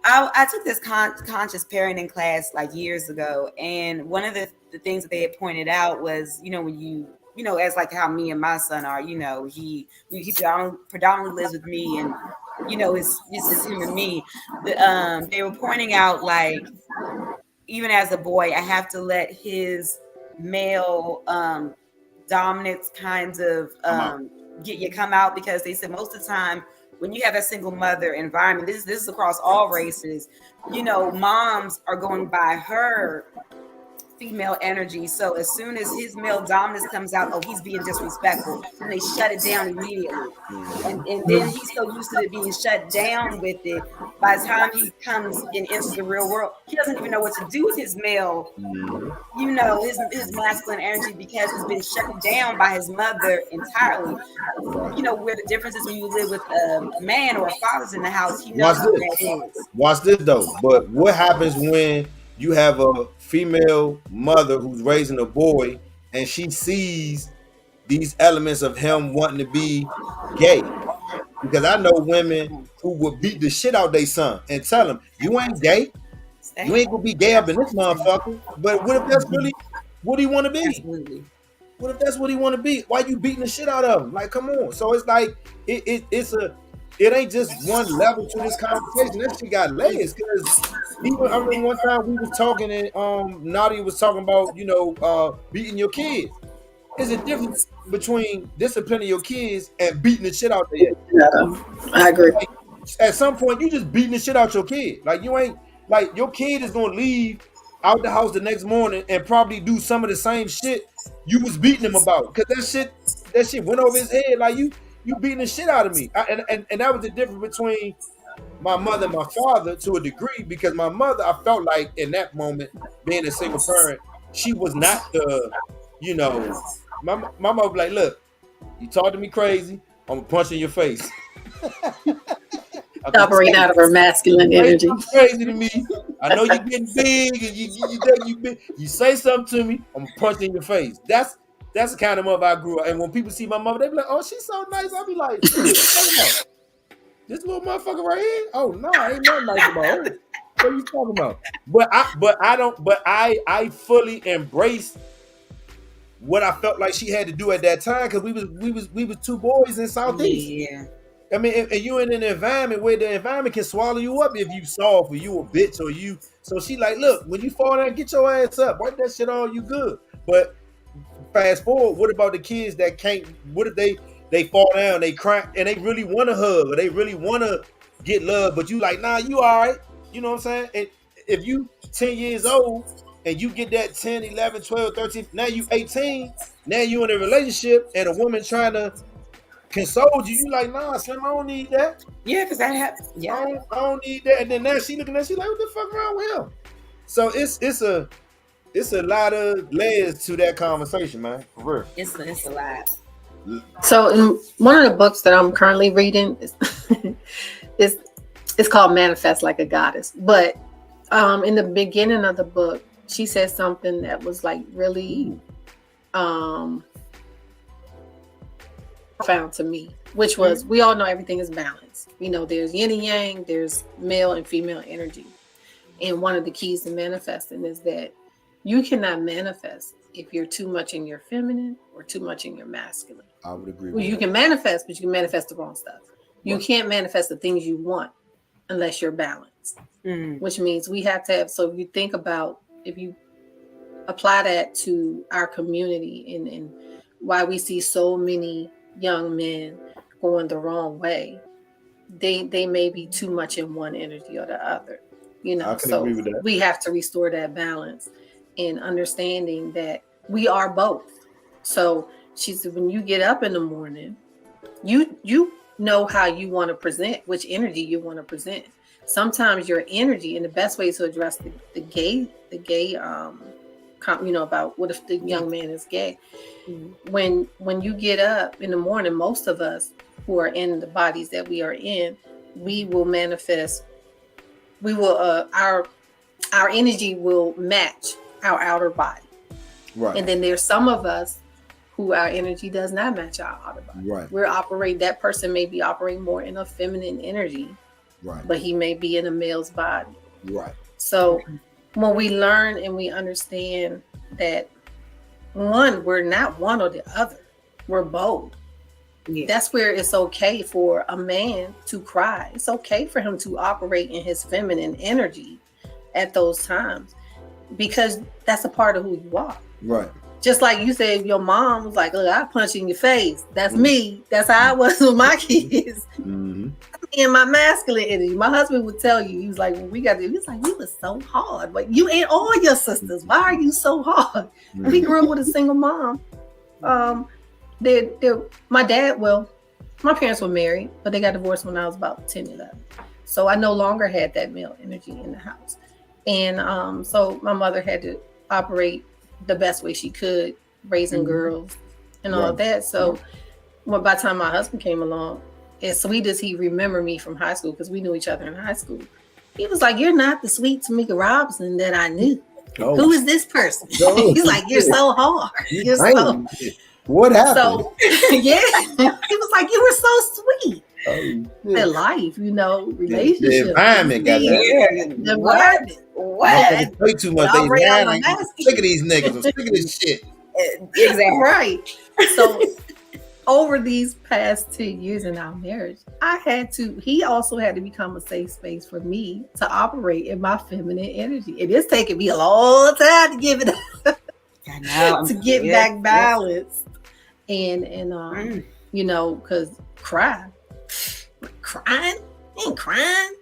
I took this conscious parenting class like years ago, and one of the things that they had pointed out was, when as like how me and my son are, he predominantly lives with me, and it's just him and me. They were pointing out, like, even as a boy, I have to let his male dominance kind of come out, because they said most of the time when you have a single mother environment, this is across all races, moms are going by her female energy. So as soon as his male dominance comes out, oh, he's being disrespectful, and they shut it down immediately. And then he's so used to it being shut down with it, by the time he comes and enters the real world, he doesn't even know what to do with his male, his masculine energy, because it's been shut down by his mother entirely. Where the difference is when you live with a man or a father's in the house, he knows what that is. Watch this though. But what happens when you have a female mother who's raising a boy and she sees these elements of him wanting to be gay? Because I know women who would beat the shit out their son and tell him, "You ain't gay. You ain't gonna be gay up in this motherfucker." But what if that's really what he want to be? Absolutely. What if that's what he want to be? Why you beating the shit out of him? Like, come on. So it's like it ain't just one level to this conversation. That shit got layers. Because even I remember one time we was talking and Nadia was talking about beating your kids. There's a difference between disciplining your kids and beating the shit out their head. I agree. Like, at some point, you just beating the shit out your kid. Like, you ain't, like, your kid is gonna leave out the house the next morning and probably do some of the same shit you was beating him about, because that shit went over his head. Like, you beating the shit out of me. And that was the difference between my mother and my father to a degree, because my mother, I felt like in that moment, being a single parent, she was not the, my mother was like, "Look, you talk to me crazy, I'm gonna punch in your face. Operating out of her masculine energy. Crazy to me. I know you're getting big, and you say something to me, I'm gonna punch in your face. That's the kind of mother I grew up. And when people see my mother, they be like, "Oh, she's so nice." I'll be like, "What you talking about? This little motherfucker right here? Oh no, ain't nothing nice about her. What are you talking about?" But I fully embrace what I felt like she had to do at that time, because we was two boys in Southeast. Yeah. I mean, and you in an environment where the environment can swallow you up if you soft or you a bitch or you. So she like, look, when you fall down, get your ass up. Wipe that shit on, you good. But fast forward, what about the kids that can't? What if they fall down, they cry, and they really want to hug or they really want to get love, but you like, nah, you all right. You know what I'm saying? And if you 10 years old and you get that 10, 11, 12, 13, now you 18, now you in a relationship and a woman trying to console you, you like, nah, son, I don't need that. Yeah, because that happens. Yeah. I don't need that. And then now she looking at, she like, what the fuck wrong with him? So it's a lot of layers to that conversation, man. For real. It's a lot. So in one of the books that I'm currently reading is it's called Manifest Like a Goddess. But in the beginning of the book, she said something that was like really profound to me, which was, we all know everything is balanced. You know, there's yin and yang, there's male and female energy. And one of the keys to manifesting is that you cannot manifest if you're too much in your feminine or too much in your masculine. I would agree with Well, you that. can manifest, but you can manifest the wrong stuff. You can't manifest the things you want unless you're balanced, which means we have to have, so if you think about, if you apply that to our community and why we see so many young men going the wrong way, they may be too much in one energy or the other, you know. I can So agree with that. we have to restore that balance and understanding that we are both. So she said, when you get up in the morning, you know how you want to present, which energy you want to present. Sometimes your energy, and the best way to address the gay you know, about what if the young man is gay. When you get up in the morning, most of us who are in the bodies that we are in, we will manifest, we will our energy will match our outer body. Right. And then there's some of us who our energy does not match our outer body. Right. We're operating, that person may be operating more in a feminine energy, Right. but he may be in a male's body. Right. So when we learn and we understand that we're not one or the other, we're both. Yeah. That's where it's okay for a man to cry. It's okay for him to operate in his feminine energy at those times, because that's a part of who you are. Right. Just like you said, your mom was like, look, I punch you in your face. That's me. That's how I was with my kids. In my masculine energy. My husband would tell you, he was like, when we got there, he was like, you were so hard. But you and all your sisters, why are you so hard? We grew up with a single mom. My dad, well, my parents were married, but they got divorced when I was about 10, 11. So I no longer had that male energy in the house. And so my mother had to operate the best way she could, raising girls and all of that. So by the time my husband came along, as sweet as he remembered me from high school, because we knew each other in high school, he was like, you're not the sweet Tamika Robinson that I knew. Oh. Who is this person? Oh. He's like, you're so hard. You're so... What happened? So, yeah. He was like, you were so sweet. Oh, The life, you know, relationship. The environment got that. The environment. What? Play too much. Y'all bring out I'm sick of these niggas. I'm sick of this shit. Exactly. Right. So over these past 10 years in our marriage, he also had to become a safe space for me to operate in my feminine energy. It is taking me a long time to give it up, I know. to get back balanced. And you know, because crying? Ain't crying.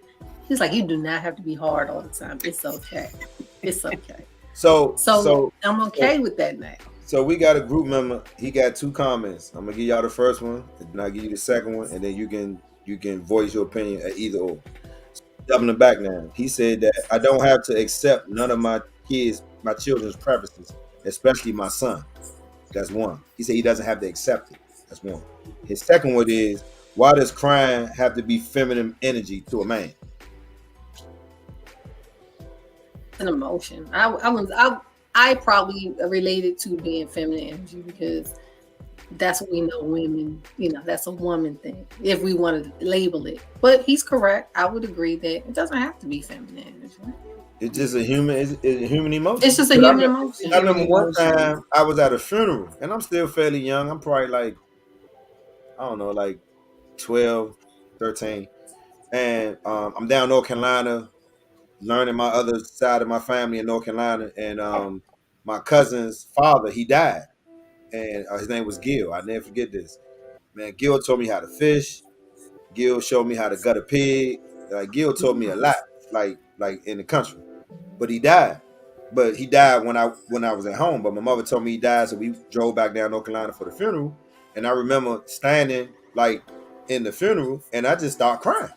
He's like, you do not have to be hard all the time. It's okay. It's okay. So I'm okay with that now. So we got a group member. He got 2 comments. I'm gonna give y'all the first one, and then I'll give you the second one, and then you can voice your opinion at either or. Doubling back now, he said that I don't have to accept none of my children's preferences, especially my son. That's one. He said he doesn't have to accept it. That's one. His second one is, why does crying have to be feminine energy to a man? An emotion. I probably related to being feminine energy because that's what we know women, that's a woman thing, if we want to label it. But he's correct. I would agree that it doesn't have to be feminine energy. It's just a human. It's a human emotion. It's just a human emotion. I remember one time I was at a funeral, and I'm still fairly young. I'm probably like, I don't know, like 12, 13. And I'm down North Carolina, learning my other side of my family in North Carolina. And my cousin's father, he died. And his name was Gil. I'll never forget this. Man, Gil taught me how to fish. Gil showed me how to gut a pig. Like, Gil taught me a lot, like in the country. But he died. But he died when I was at home. But my mother told me he died, so we drove back down North Carolina for the funeral. And I remember standing like in the funeral, and I just started crying.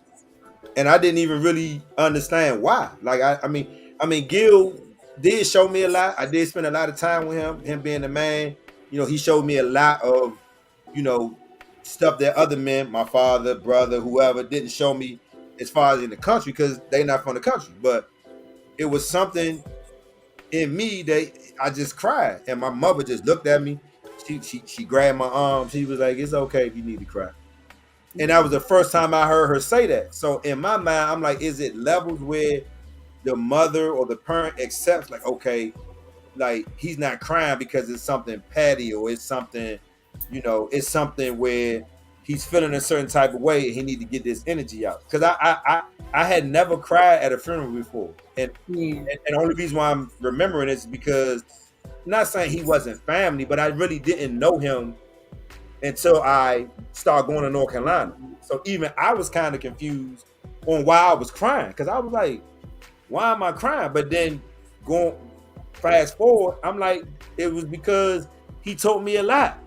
And I didn't even really understand why. Like I mean, Gil did show me a lot. I did spend a lot of time with him. Him being the man, he showed me a lot of, stuff that other men, my father, brother, whoever, didn't show me as far as in the country, because they not from the country. But it was something in me that I just cried, and my mother just looked at me. She grabbed my arm. She was like, "It's okay if you need to cry." And that was the first time I heard her say that. So in my mind, I'm like, is it levels where the mother or the parent accepts, like, okay, like, he's not crying because it's something petty, or it's something, it's something where he's feeling a certain type of way and he need to get this energy out. Because I had never cried at a funeral before. And the only reason why I'm remembering is because, I'm not saying he wasn't family, but I really didn't know him until I started going to North Carolina. So even I was kind of confused on why I was crying, because I was like, why am I crying? But then going fast forward, I'm like, it was because he told me a lot.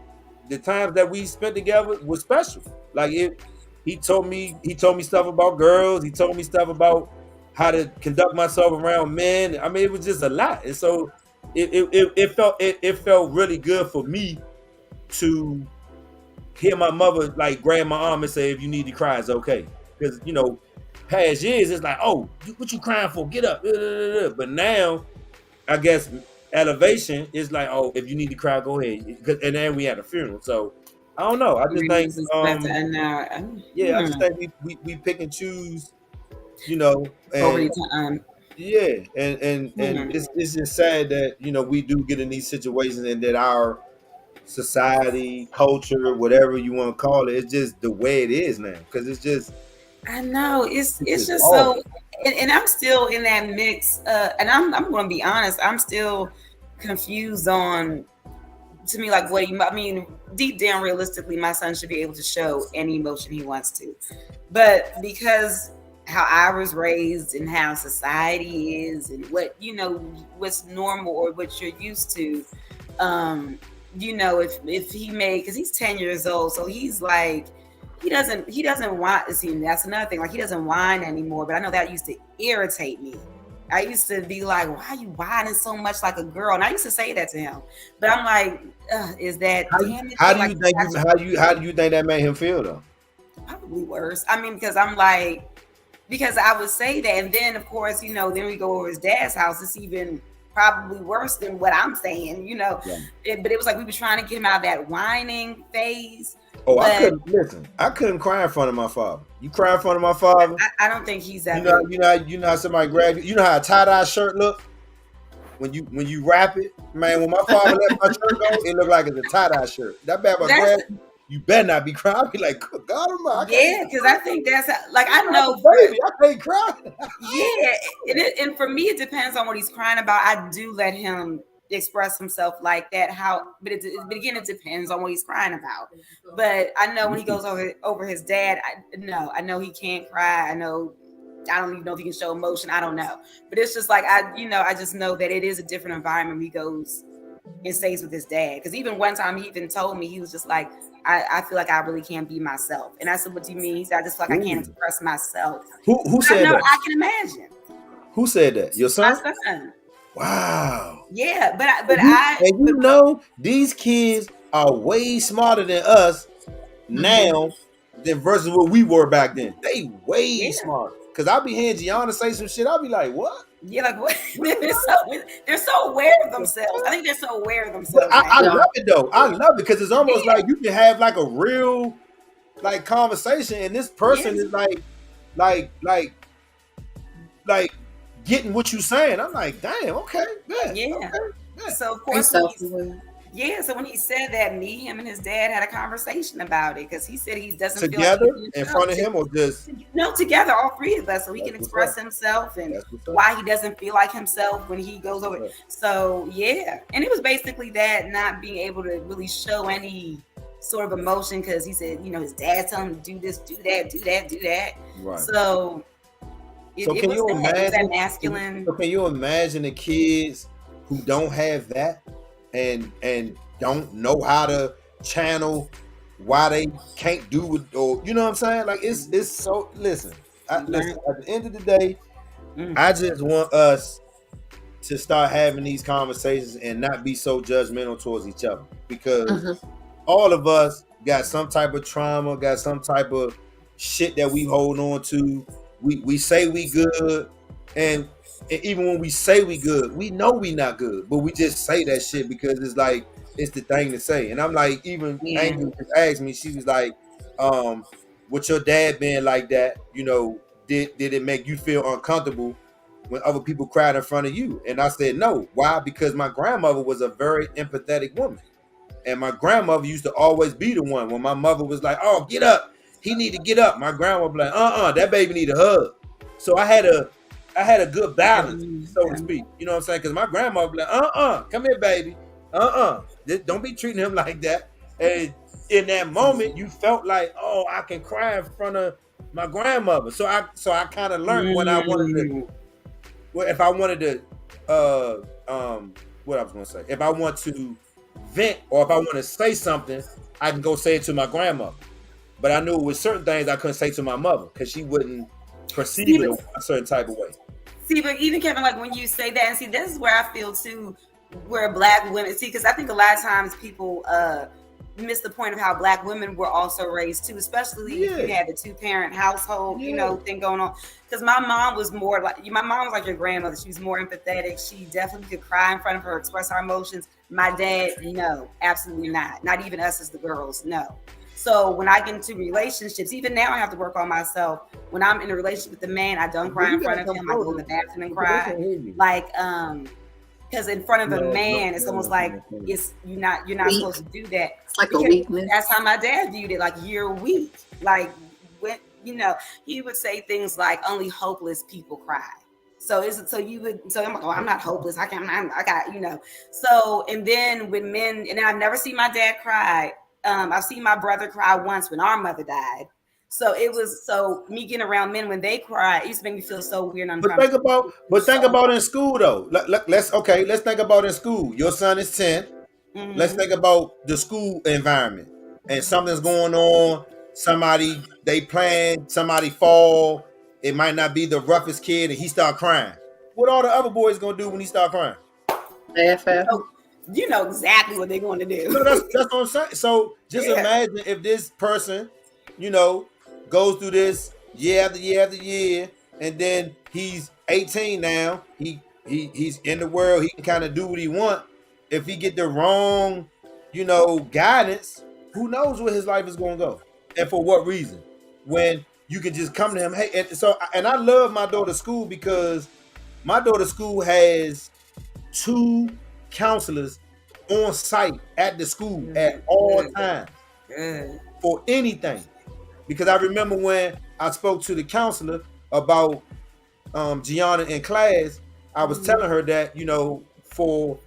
The times that we spent together was special. Like, he told me stuff about girls. He told me stuff about how to conduct myself around men. I mean, it was just a lot. And so it felt really good for me to hear my mother like grab my arm and say, if you need to cry, it's okay. Because, past years, it's like, oh, what you crying for? Get up. But now, I guess elevation is like, oh, if you need to cry, go ahead. And then we had a funeral. So I don't know. I just think, I just think we pick and choose, and yeah, and it's just sad that we do get in these situations, and that our society, culture, whatever you want to call it, it's just the way it is now. Because it's just, I know it's just so, and I'm still in that mix. And I'm going to be honest, I'm still confused on, to me, like, I mean, deep down, realistically, my son should be able to show any emotion he wants to, but because how I was raised and how society is and what what's normal or what you're used to, if he made, because he's 10 years old, so he's like, he doesn't want, see, that's another thing, like, he doesn't whine anymore, but I know that used to irritate me. I used to be like, why are you whining so much like a girl? And I used to say that to him, but I'm like, is that how do you think that made him feel, though? Probably worse. I mean, because I'm like, because I would say that, and then of course, then we go over his dad's house, it's even probably worse than what I'm saying, Yeah. But it was like we were trying to get him out of that whining phase. Oh, but I couldn't cry in front of my father. You cry in front of my father? I don't think he's that. You know how somebody grab you. You know how a tie-dye shirt look when you wrap it, man. When my father let my shirt go, it looked like it's a tie-dye shirt. That bad boy grab. You better not be crying. I'll be like, good God Almighty. Yeah, because I think that's like, I know, baby, I can't cry. Yeah, and for me, it depends on what he's crying about. I do let him express himself like that. But again, it depends on what he's crying about. But I know when he goes over his dad, I know he can't cry. I don't even know if he can show emotion. I don't know. But it's just like, I just know that it is a different environment when he goes and stays with his dad. Because even one time he even told me, he was just like, I feel like I really can't be myself. And I said, what do you mean? He said, I just feel like I can't express myself. Who said that? I can imagine. Who said that? Your son? My son. Wow. Yeah, but these kids are way smarter than us, now than versus what we were back then. They way Yeah. smarter. Cause I'll be hearing Gianna say some shit. I'll be like, what? Yeah, like what? they're so aware of themselves. I think they're so aware of themselves. But I now. love it though. I love it because it's almost like you can have like a real like conversation, and this person is like getting what you saying. I'm like, damn, okay, Yeah. okay, yeah. So of course, so when he said that, him and his dad had a conversation about it because he said he doesn't together feel like in front of him or just no together, all three of us, so he can express himself and why he doesn't feel like himself when he goes over. So yeah, and it was basically that not being able to really show any sort of emotion because he said, his dad telling him to do this, do that, do that, do that. Right. So can you imagine that masculine? So can you imagine the kids who don't have that and don't know how to channel why they can't do it, or you know what I'm saying? Like it's so listen. Listen, at the end of the day, I just want us to start having these conversations and not be so judgmental towards each other because all of us got some type of trauma, got some type of shit that we hold on to. We say we good, and even when we say we good, we know we not good, but we just say that shit because it's like it's the thing to say. And I'm like, even Angel just asked me, she was like, with your dad being like that, did it make you feel uncomfortable when other people cried in front of you? And I said no. Why? Because my grandmother was a very empathetic woman, and my grandmother used to always be the one when my mother was like, oh, get up, he need to get up. My grandma would be like, that baby need a hug. So I had a good balance, so to speak. You know what I'm saying? Because my grandma would be like, come here, baby. Don't be treating him like that. And in that moment, you felt like, oh, I can cry in front of my grandmother. So I kind of learned when I wanted to, if I wanted to, what I was going to say, if I want to vent or if I want to say something, I can go say it to my grandmother. But I knew with certain things I couldn't say to my mother because she wouldn't perceive it a certain type of way. See, but even Kevin, like when you say that, and see, this is where I feel too, where Black women, because I think a lot of times people miss the point of how Black women were also raised too, especially if you had the two-parent household, thing going on. Because my mom was more like, your grandmother. She was more empathetic. She definitely could cry in front of her, express her emotions. My dad, no, absolutely not. Not even us as the girls, no. So when I get into relationships, even now I have to work on myself. When I'm in a relationship with the man, I don't cry in front of him. I go in the bathroom and cry. Like, because in front of a man, it's almost like you're not supposed to do that. It's like a weakness. That's how my dad viewed it. Like, you're weak. Like, when he would say things like, only hopeless people cry. So I'm like, oh, I'm not hopeless. I got. So, and then with men, and I've never seen my dad cry. I've seen my brother cry once when our mother died. So me getting around men when they cry, it used to make me feel so weird. But think about in school though. Let's think about in school. Your son is 10. Let's think about the school environment and something's going on. Somebody they playing, somebody fall. It might not be the roughest kid, and he start crying. What all the other boys gonna do when he start crying? You know exactly what they're going to do. So that's what I'm saying. So just imagine if this person, goes through this year after year after year, and then he's 18 now. He's in the world. He can kind of do what he want. If he get the wrong, guidance, who knows where his life is going to go and for what reason? When you can just come to him, hey, and I love my daughter's school because my daughter's school has 2 counselors on site at the school at all times for anything. Because I remember when I spoke to the counselor about Gianna in class, I was telling her that, for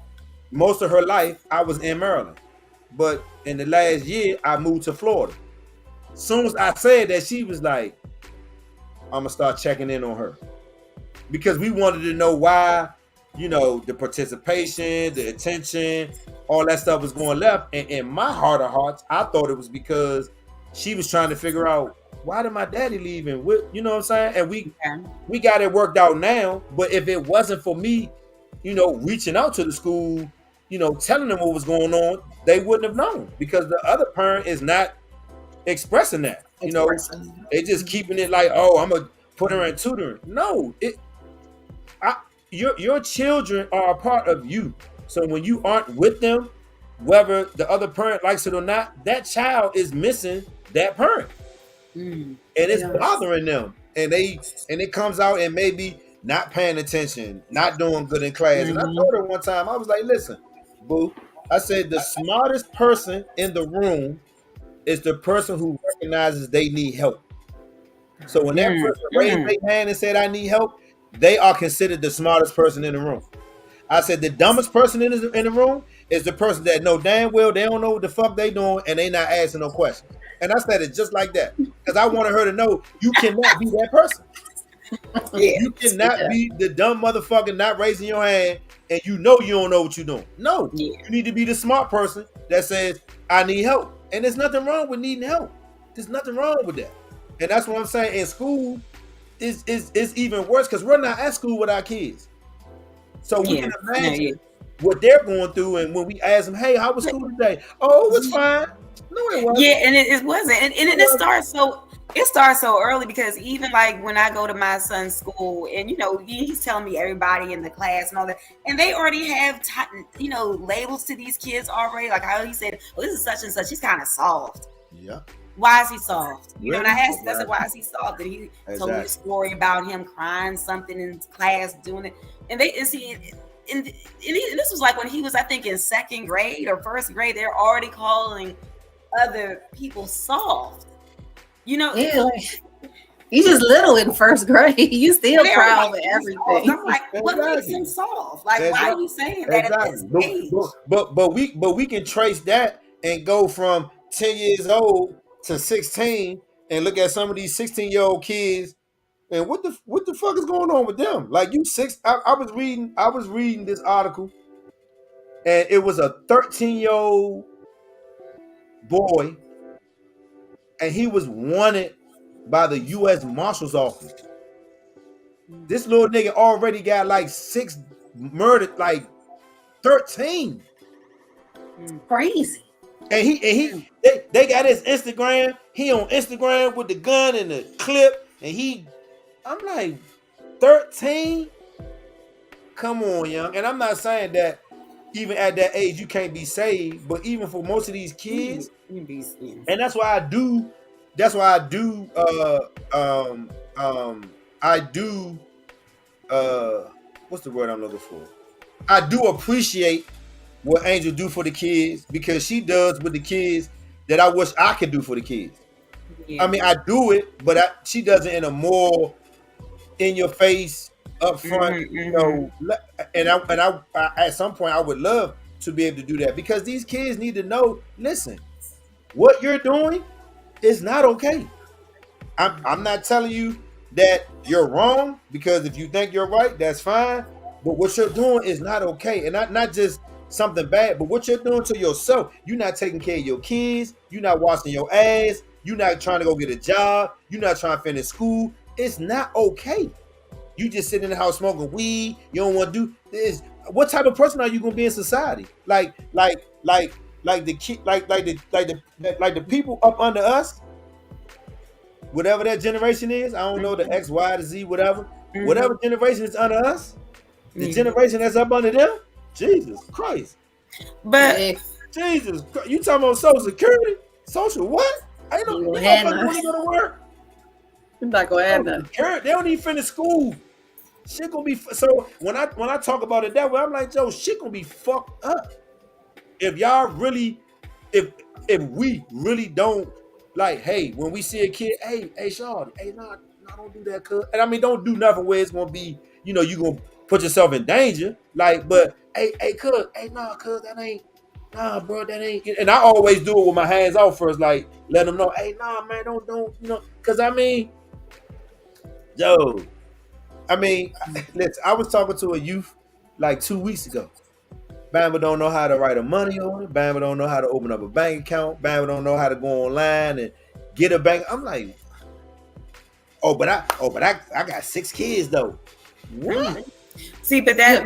most of her life, I was in Maryland. But in the last year, I moved to Florida. As soon as I said that, she was like, I'm going to start checking in on her. Because we wanted to know why, the participation, the attention, all that stuff was going left. And in my heart of hearts, I thought it was because she was trying to figure out, why did my daddy leave? And you know what I'm saying? And we got it worked out now. But if it wasn't for me, reaching out to the school, telling them what was going on, they wouldn't have known because the other parent is not expressing that. You know, they just keeping it like, oh, I'm gonna put her in tutoring. No, your children are a part of you. So when you aren't with them, whether the other parent likes it or not, that child is missing that parent, and it's bothering them. And it comes out and maybe not paying attention, not doing good in class. And I told her one time, I was like, listen, boo, I said the smartest person in the room is the person who recognizes they need help. So when that person raised their hand and said, I need help, they are considered the smartest person in the room. I said the dumbest person in the room is the person that know damn well they don't know what the fuck they doing and they not asking no questions. And I said it just like that because I wanted her to know you cannot be that person. You cannot be the dumb motherfucker not raising your hand and you know you don't know what you're doing. No, you need to be the smart person that says I need help. And there's nothing wrong with needing help. There's nothing wrong with that. And that's what I'm saying. In school, is even worse because we're not at school with our kids. So we can imagine what they're going through, and when we ask them, "Hey, how was school today?" "Oh, it was fine." No, it wasn't. Yeah, and it wasn't, and it starts so early because even like when I go to my son's school, and he's telling me everybody in the class and all that, and they already have labels to these kids already. Like how he said, "Oh, this is such and such. He's kind of soft." Yeah. Why is he soft? And I asked him, I said, why is he soft? And he told me a story about him crying something in class, doing it. And this was like when he was, I think, in second grade or first grade. They're already calling other people soft. He's just little in first grade. You still proud of everything. I'm like, what makes him soft? Like, why are you saying that at this age? But we can trace that and go from 10 years old to 16 and look at some of these 16-year-old kids and what the fuck is going on with them? Like I was reading this article and it was a 13-year-old boy and he was wanted by the U.S. Marshal's office. This little nigga already got like 6 murdered, like 13. Crazy. And they got his Instagram. He on Instagram with the gun and the clip. And I'm like, 13? Come on, young. And I'm not saying that even at that age you can't be saved, but even for most of these kids, and that's why I do what's the word I'm looking for? I do appreciate what Angel do for the kids because she does with the kids that I wish I could do for the kids. Yeah. I mean, I do it, but she does it in a more in your face, up front, And I at some point I would love to be able to do that because these kids need to know. Listen, what you're doing is not okay. I'm not telling you that you're wrong because if you think you're right, that's fine. But what you're doing is not okay, and not just something bad, but what you're doing to yourself. You're not taking care of your kids. You're not washing your ass. You're not trying to go get a job. You're not trying to finish school. It's not okay. You just sit in the house smoking weed. You don't want to do this. What type of person are you gonna be in society? Like the kid, like the people up under us, whatever that generation is. I don't know, the X, Y, to Z, whatever. Whatever generation is under us, the generation that's up under them. Jesus Christ. But Jesus Christ. You talking about Social Security? Social what? Ain't no want to go to work. I'm not gonna have that. They don't even finish school. Shit gonna be so when I talk about it that way, I'm like, Joe, shit gonna be fucked up. If y'all really, if we really don't like, hey, when we see a kid, hey, Sean, hey, nah, don't do that, cuz. And I mean, don't do nothing where it's gonna be, you gonna put yourself in danger. Like, but hey, cuz, hey, nah, cuz, that ain't, nah, bro, that ain't. And I always do it with my hands off first, like, let them know, hey, nah, man, don't, cuz I mean, Joe. I mean, listen, I was talking to a youth like 2 weeks ago. Bama don't know how to write a money order. Bama don't know how to open up a bank account. Bama don't know how to go online and get a bank. I'm like, but I got 6 kids though. What? See, but I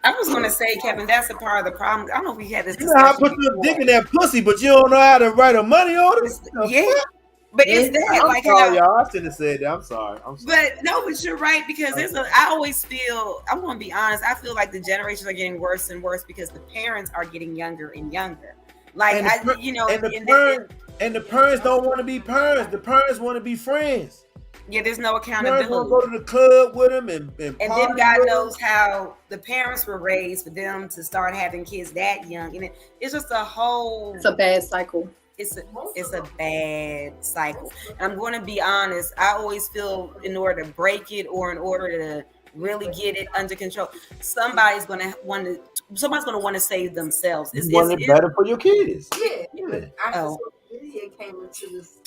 I was gonna say, Kevin, that's a part of the problem. I don't know if we had this You know how to discussion put your dick before. in that pussy, but you don't know how to write a money order? The Yeah, fuck? but it's that Exactly. I'm like sorry, how. y'all. I shouldn't have said that. I'm sorry. I'm sorry. But no, but you're right because there's a. I always feel. I'm gonna be honest. I feel like the generations are getting worse and worse because the parents are getting younger and younger. Like And I, the, you know, and the parents and the parents don't want to be parents. The parents want to be friends. yeah, there's no Parents want to accountability. go to the club with them and And then party God with them. knows how the parents were raised for them to start having kids that young, and it's just a whole. It's a bad cycle. It's a bad cycle. And I'm going to be honest. I always feel in order to break it or in order to really get it under control, somebody's going to want to. Somebody's going to want to save themselves. You want it better for your kids. Yeah. Yeah. Actually, social media came into this.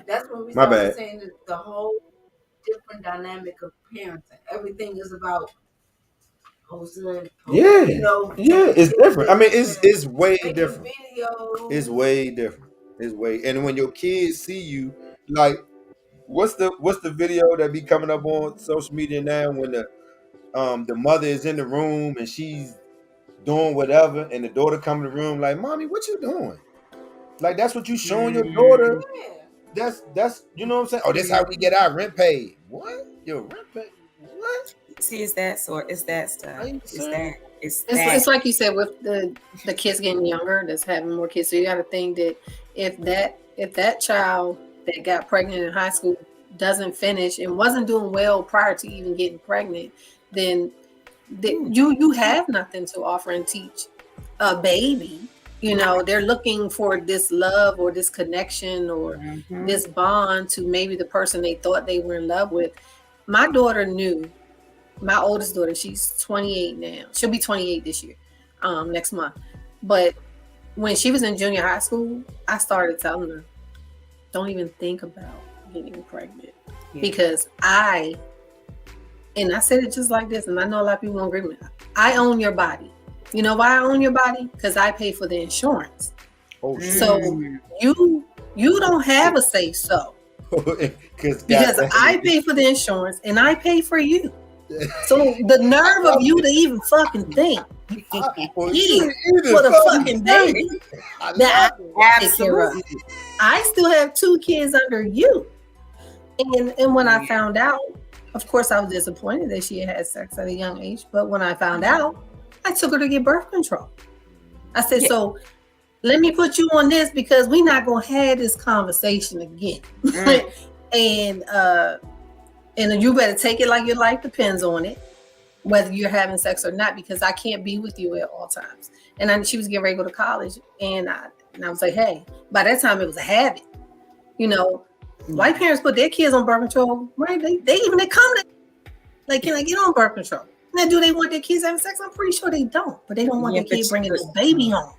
That's when we My started bad. saying that the whole different dynamic of parenting. Everything is about posting, Yeah. you know, Yeah, it's different. I mean, it's way making different. videos. It's way different. It's way. And when your kids see you, like, what's the video that be coming up on social media now when the mother is in the room and she's doing whatever and the daughter come in the room like, mommy, what you doing? Like, that's what you showing your daughter. Yeah. That's you know what I'm saying? Oh, that's how we get our rent paid. What? Your rent paid? What? See, it's that sort. It's that stuff. Are you It's serious? that. It's It's, that. it's like you said with the kids getting younger, that's having more kids. So you got to think that if that child that got pregnant in high school doesn't finish and wasn't doing well prior to even getting pregnant, then you have nothing to offer and teach a baby. You know, they're looking for this love or this connection or Mhm. this bond to maybe the person they thought they were in love with. My daughter knew, my oldest daughter, she's 28 now. She'll be 28 this year, next month. But when she was in junior high school, I started telling her, don't even think about getting pregnant. Yeah. Because and I said it just like this, and I know a lot of people won't agree with me. I own your body. You know why I own your body? Because I pay for the insurance. Oh shit. So you don't have a say so. Because I pay for the insurance and I pay for you. So the nerve of you to even fucking think you can compete for the fucking baby that I take care of. I still have 2 kids under you. And when I found out, of course I was disappointed that she had sex at a young age. But when I found out, I took her to get birth control. I said, so let me put you on this because we're not gonna have this conversation again. And you better take it like your life depends on it, whether you're having sex or not, because I can't be with you at all times. And she was getting ready to go to college, and I was like, hey, by that time it was a habit. You know, white parents put their kids on birth control, right? They come to, like, can I get on birth control? Now, do they want their kids having sex? I'm pretty sure they don't, but they don't want their kid bringing this baby home.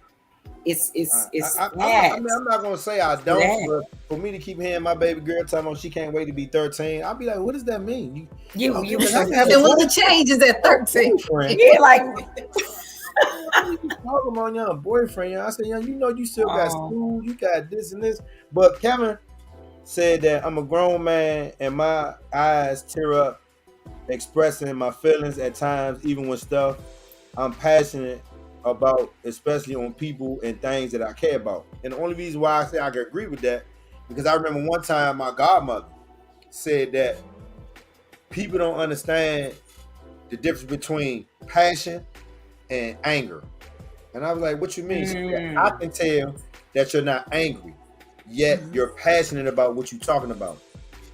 It's I mean, I'm not gonna say I don't, but for me to keep hearing my baby girl talking about she can't wait to be 13, I'll be like, what does that mean? You I can have And what the changes at 13? yeah, like talking about your boyfriend. I said, you know, you still got school, you got this and this. But Kevin said that I'm a grown man and my eyes tear up expressing my feelings at times, even when stuff I'm passionate about, especially on people and things that I care about. And the only reason why I say I can agree with that, because I remember one time my godmother said that people don't understand the difference between passion and anger. And I was like, what you mean? She said, I can tell that you're not angry, yet you're passionate about what you're talking about.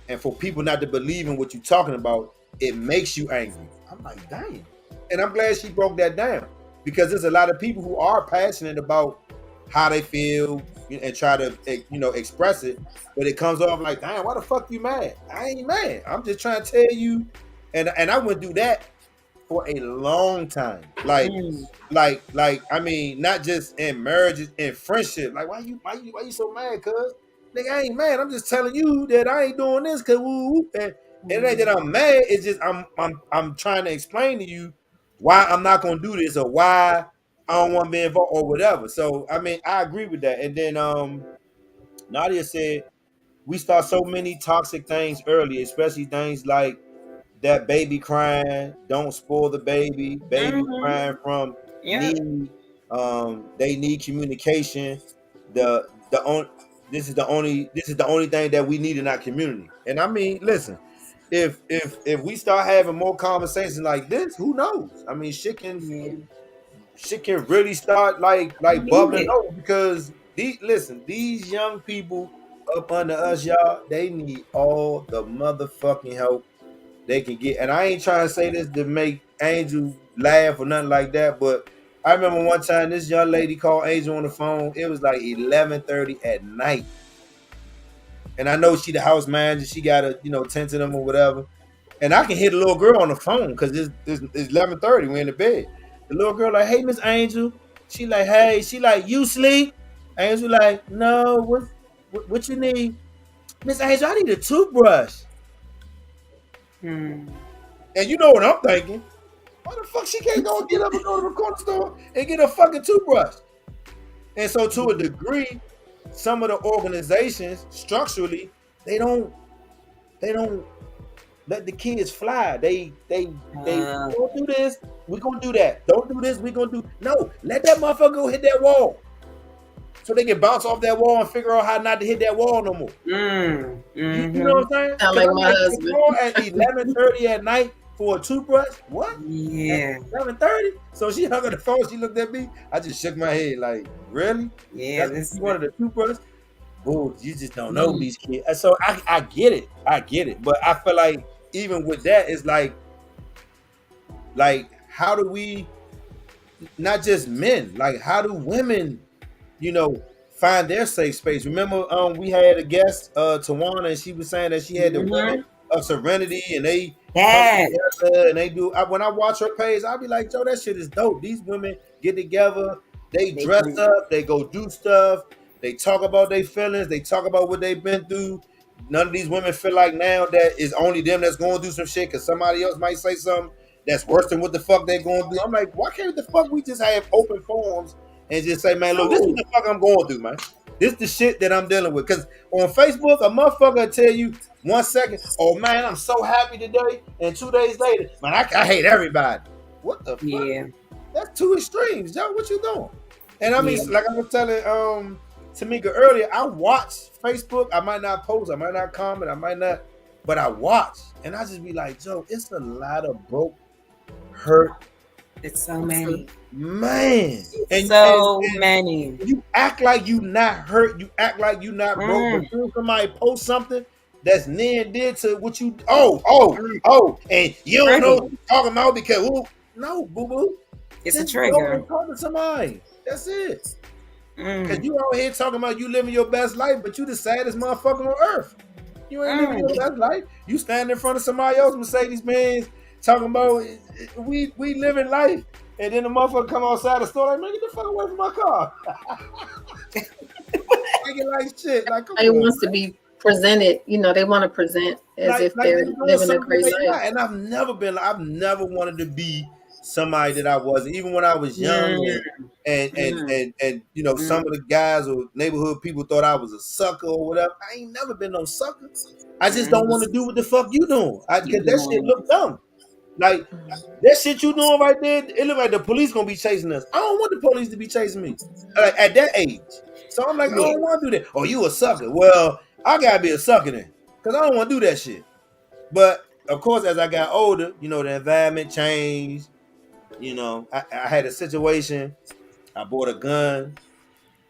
And for people not to believe in what you're talking about, it makes you angry. I'm like, dang. And I'm glad she broke that down, because there's a lot of people who are passionate about how they feel and try to, express it, but it comes off like, damn, why the fuck you mad? I ain't mad. I'm just trying to tell you. And I went through that for a long time. Like, I mean, not just in marriages, in friendship. Like, why you so mad, cuz? Nigga, I ain't mad. I'm just telling you that I ain't doing this cause woo. And it ain't that I'm mad. It's just I'm trying to explain to you why I'm not gonna do this or why I don't want to be involved or whatever. So I mean, I agree with that. And then Nadia said we start so many toxic things early, especially things like that baby crying, don't spoil the baby. Baby crying from Yeah. need. They need communication. The on this is the only thing that we need in our community. And I mean, listen, if we start having more conversations like this, who knows? I mean, Yeah. shit can really start We like need bubbling it. over because these young people up under us, y'all, they need all the motherfucking help they can get. And I ain't trying to say this to make Angel laugh or nothing like that, but I remember one time this young lady called Angel on the phone. It was like 11:30 at night. And I know she the house manager, she gotta, tend to them or whatever. And I can hear the little girl on the phone because it's 11:30. We're in the bed. The little girl like, "Hey, Miss Angel." She like, "Hey." She like, "You sleep?" Angel like, "No. What you need, Miss Angel? I need a toothbrush." Hmm. And you know what I'm thinking? Why the fuck she can't go and get up and go to the corner store and get a fucking toothbrush? And so, to a degree, some of the organizations structurally they don't let the kids fly. They don't do this, we're gonna do that. Don't do this, we're gonna do no. Let that motherfucker go hit that wall. So they can bounce off that wall and figure out how not to hit that wall no more. You know what I'm saying? Sound like my They husband. call at 11:30 at night for a toothbrush. What? Yeah. 11:30? So she hung on the phone, she looked at me. I just shook my head like, really? Yeah. That's what you wanted a toothbrush? Boo, you just don't know these kids. And so I get it. I get it. But I feel like even with that, it's like how do we, not just men, like how do women, find their safe space? Remember, we had a guest, Tawana, and she was saying that she had the women of Serenity, and they come That. together and they do. When I watch her page, I'll be like, "Yo, that shit is dope." These women get together, they dress up, they go do stuff, they talk about their feelings, they talk about what they've been through. None of these women feel like now that it's only them that's going through some shit because somebody else might say something that's worse than what the fuck they're going through. I'm like, why can't the fuck we just have open forums and just say, "Man, look, this is what the fuck I'm going through, man. This the shit that I'm dealing with." Because on Facebook, a motherfucker will tell you 1 second, "Oh man, I'm so happy today," and 2 days later, "Man, I hate everybody." What the fuck? Yeah. That's two extremes, yo. What you doing? And I mean, like I was telling Tamika earlier, I watch Facebook. I might not post, I might not comment, I might not, but I watch, and I just be like, "Yo, it's a lot of broke, hurt." It's so many. Man, and many. you act like you not hurt, you act like you not broke, but then somebody post something that's near and dear to what you and you don't know what you're talking about because no, boo boo. It's Just a trigger. Talk to somebody. That's it. Because you out here talking about you living your best life, but you the saddest motherfucker on earth. You ain't living your best life. You stand in front of somebody else, Mercedes Benz, talking about we living life, and then the motherfucker come outside the store like, "Man, get the fuck away from my car." Making like shit. Like, come It on, wants to be presented. They want to present as if they're living a great life. And I've never wanted to be somebody that I wasn't, even when I was young, and some of the guys or neighborhood people thought I was a sucker or whatever. I ain't never been no sucker. I just don't want to do what the fuck you doing. Because that shit look dumb. Like that shit you doing right there, it look like the police gonna be chasing us. I don't want the police to be chasing me. Like at that age. So I'm like, I don't want to do that. Oh, you a sucker. Well, I gotta be a sucker then. Because I don't want to do that shit. But of course, as I got older, the environment changed. I had a situation. I bought a gun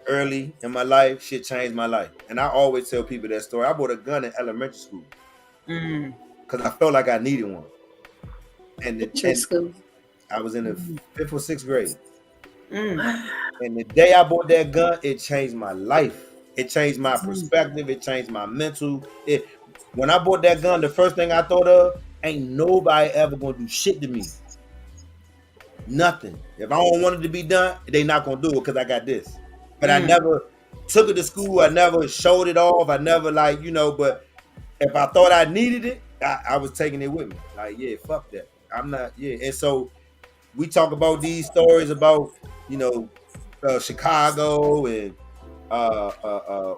early in my life. Shit changed my life. And I always tell people that story. I bought a gun in elementary school. Because I felt like I needed one. And I was in the 5th or 6th grade. And the day I bought that gun, it changed my life. It changed my perspective. It changed my mental. When I bought that gun, the first thing I thought of, ain't nobody ever gonna do shit to me. Nothing. If I don't want it to be done, they not gonna do it because I got this. But I never took it to school. I never showed it off. I never but if I thought I needed it, I was taking it with me. Like, yeah, fuck that. I'm not, And so we talk about these stories about, Chicago and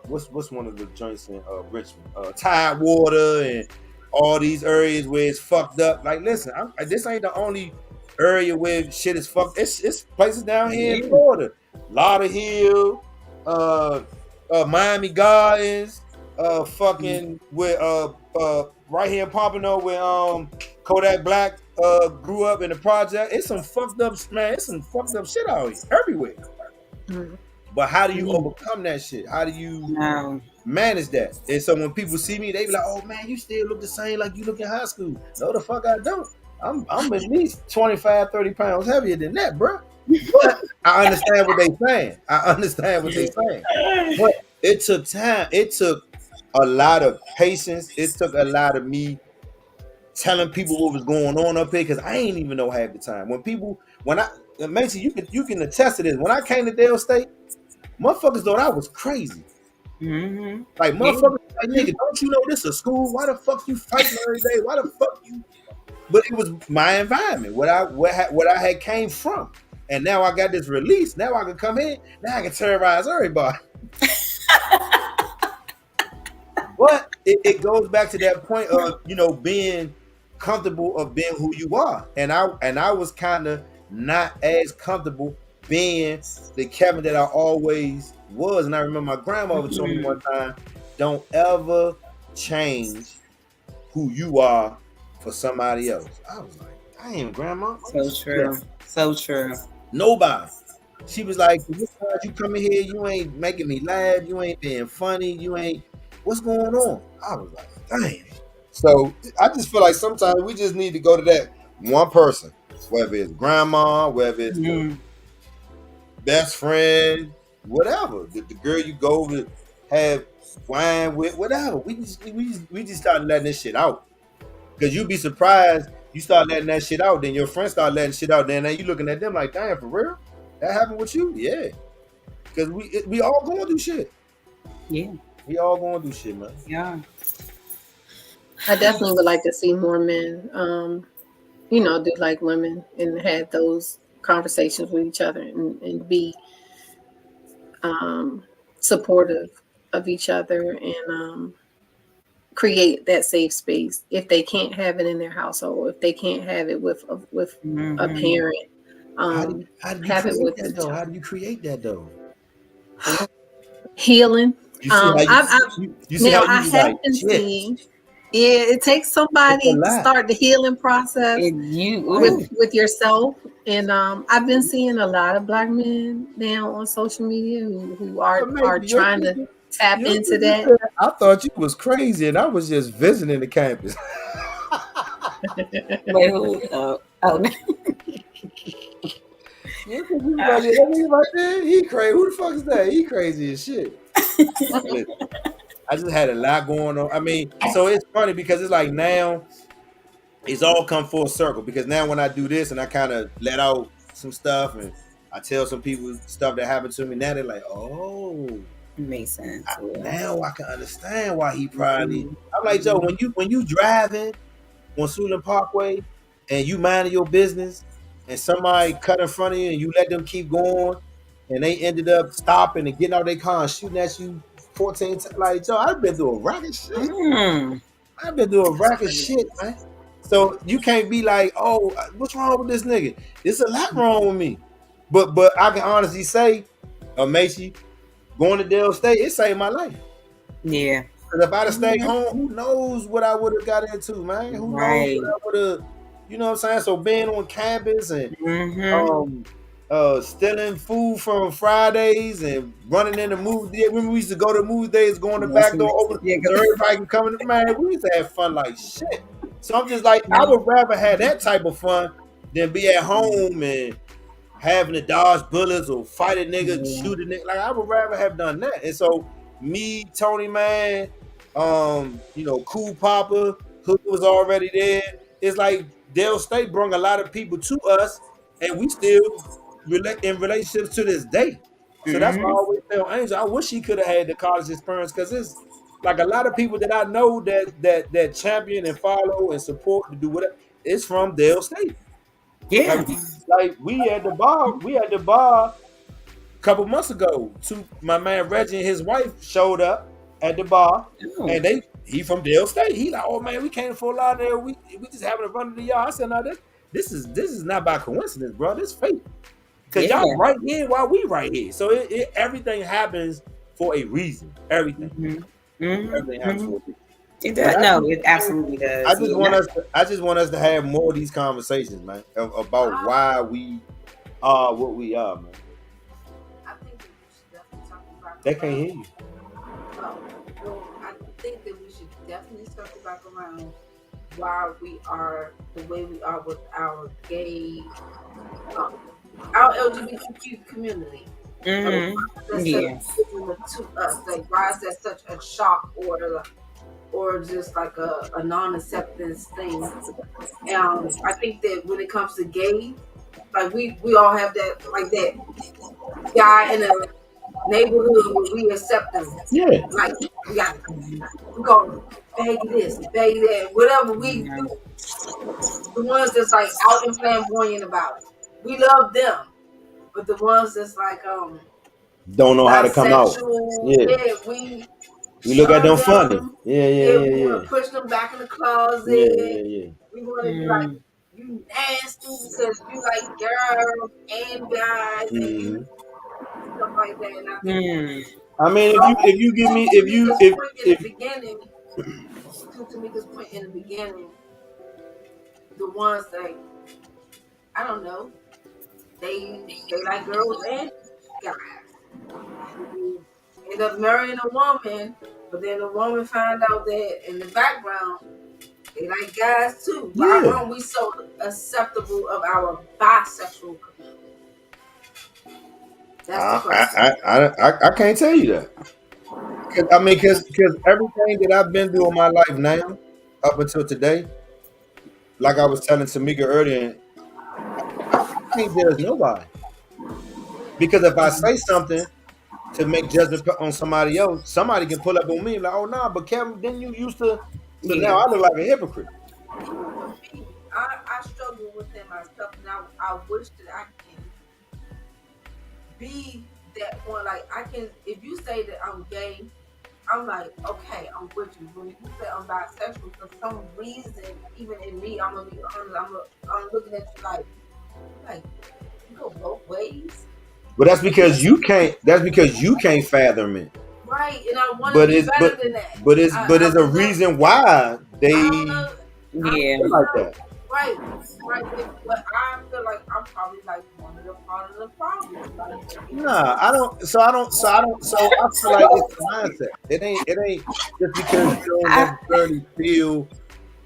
what's one of the joints in Richmond? Tidewater and all these areas where it's fucked up. Like, listen, this ain't the only area where shit is fucked. It's places down here in Florida, Lauderhill, Miami Gardens, fucking with right here in Pompano where Kodak Black grew up in the project. It's some fucked up, man. It's some fucked up shit out here everywhere. But how do you overcome that shit? How do you manage that? And so when people see me, they be like, "Oh man, you still look the same like you look in high school." No, the fuck I don't. I'm at least 25, 30 pounds heavier than that, bro. But I understand what they saying. But it took time. It took a lot of patience. It took a lot of me telling people what was going on up here because I ain't even know half the time. Macy, you can attest to this. When I came to Dale State, motherfuckers thought I was crazy. Like motherfuckers like, nigga, don't you know this is a school? Why the fuck you fighting every day? Why the fuck you? But it was my environment, what I had came from, and now I got this release. Now I can come in. Now I can terrorize everybody. But it goes back to that point of being comfortable of being who you are, and I was kind of not as comfortable being the Kevin that I always was. And I remember my grandmother told me one time, don't ever change who you are for somebody else. I was like, damn, grandma. So true. Nobody. She was like, you coming here, you ain't making me laugh, you ain't being funny, you ain't, what's going on? I was like, damn. So I just feel like sometimes we just need to go to that one person, whether it's grandma, whether it's the best friend, whatever, the girl you go to have wine with, whatever. We just started letting this shit out. Because you'd be surprised, you start letting that shit out, then your friends start letting shit out, then you looking at them like, damn, for real? That happened with you? Yeah. Because we all going through shit. Yeah. We all going through shit, man. Yeah. I definitely would like to see more men, do like women and have those conversations with each other and be supportive of each other and create that safe space. If they can't have it in their household, if they can't have it with a parent, how do you create that though? Healing. You see I have been seeing. Yeah, it takes somebody to start the healing process with yourself. And I've been seeing a lot of Black men now on social media who are trying to tap into that. I thought you was crazy and I was just visiting the campus. Wait, who? He crazy. Who the fuck is that? He crazy as shit. I just had a lot going on. I mean, so it's funny because it's like now it's all come full circle because now when I do this and I kind of let out some stuff and I tell some people stuff that happened to me, now they're like, oh, makes sense. Now I can understand why he probably. I'm like, Joe, when you driving on Suitland Parkway and you minding your business and somebody cut in front of you and you let them keep going and they ended up stopping and getting out their car and shooting at you 14 times. Like, Joe, I've been through a racket shit. I've been through a racket shit, man. So you can't be like, oh, what's wrong with this nigga? There's a lot wrong with me. But I can honestly say, Macy, going to Dale State, it saved my life. Yeah. Because if I'd have stayed home, who knows what I would have got into, man? Who knows what I would have, you know what I'm saying? So being on campus and stealing food from Fridays and running in the movie. When we used to go to movie days, going the back door open, so everybody can come in. Man, we used to have fun like shit. So I'm just like, I would rather have that type of fun than be at home and having to dodge bullets or fight a nigga, shoot a nigga. Like, I would rather have done that. And so me, Tony Man, Cool Papa, who was already there. It's like Dale State brought a lot of people to us, and we still in relationships to this day. So that's why I always tell Angel, I wish he could have had the college experience because it's like a lot of people that I know that champion and follow and support to do whatever. It's from Dale State. Yeah. Like we had the bar a couple months ago. My man Reggie and his wife showed up at the bar, and he from Dale State. He like, oh man, we came to Fort Lauderdale. We just having a run of the yard. I said, no, this is not by coincidence, bro. This fake. Cause Yeah. y'all right here while we right here. So everything happens for a reason. Everything. Everything happens for a reason. It does. No, it absolutely does. I just want us to have more of these conversations, man, about why we are what we are, man. I think that we should definitely talk about. They can't hear you. I think that we should definitely circle back around why we are the way we are with our gay, our LGBTQ community. Yeah. To us, like why is that such a shock or just like a non-acceptance thing? I think that when it comes to gay, like we all have that, like that guy in a neighborhood where we accept them. Yeah. Like we go beg this, beg that, whatever we do. The ones that's like out and flamboyant about it. We love them. But the ones that's like don't know how to come out. Yeah, we look at them funny. We want to push them back in the closet. Yeah. We want to be like, you nasty because you like girls and guys and stuff like that. And I think I mean, if you give me if beginning to Tamika's point in the beginning, the ones that I don't know, they like girls and guys. You end up marrying a woman, but then the woman find out that in the background they like guys too. Why aren't we so acceptable of our bisexual community? That's the question. I can't tell you that. Because everything that I've been through in my life now, up until today, like I was telling Tamika earlier, I can't judge nobody. Because if I say something to make judgment on somebody else, somebody can pull up on me like, oh nah, but Kevin, didn't you used to? So now I look like a hypocrite. I struggle with that myself, and I wish that I can be that one. Like I can, if you say that I'm gay, I'm like, okay, I'm with you. When you say I'm bisexual, for some reason, even in me, I'm gonna be honest. I'm looking at you like you go both ways. But that's because you can't. That's because you can't fathom it. Right, and I want to be better than that. But it's a reason why they like that. Right. But I feel like I'm probably like one of the part of the problem. Nah, I don't. So I feel like it's a mindset. It ain't just because you don't necessarily feel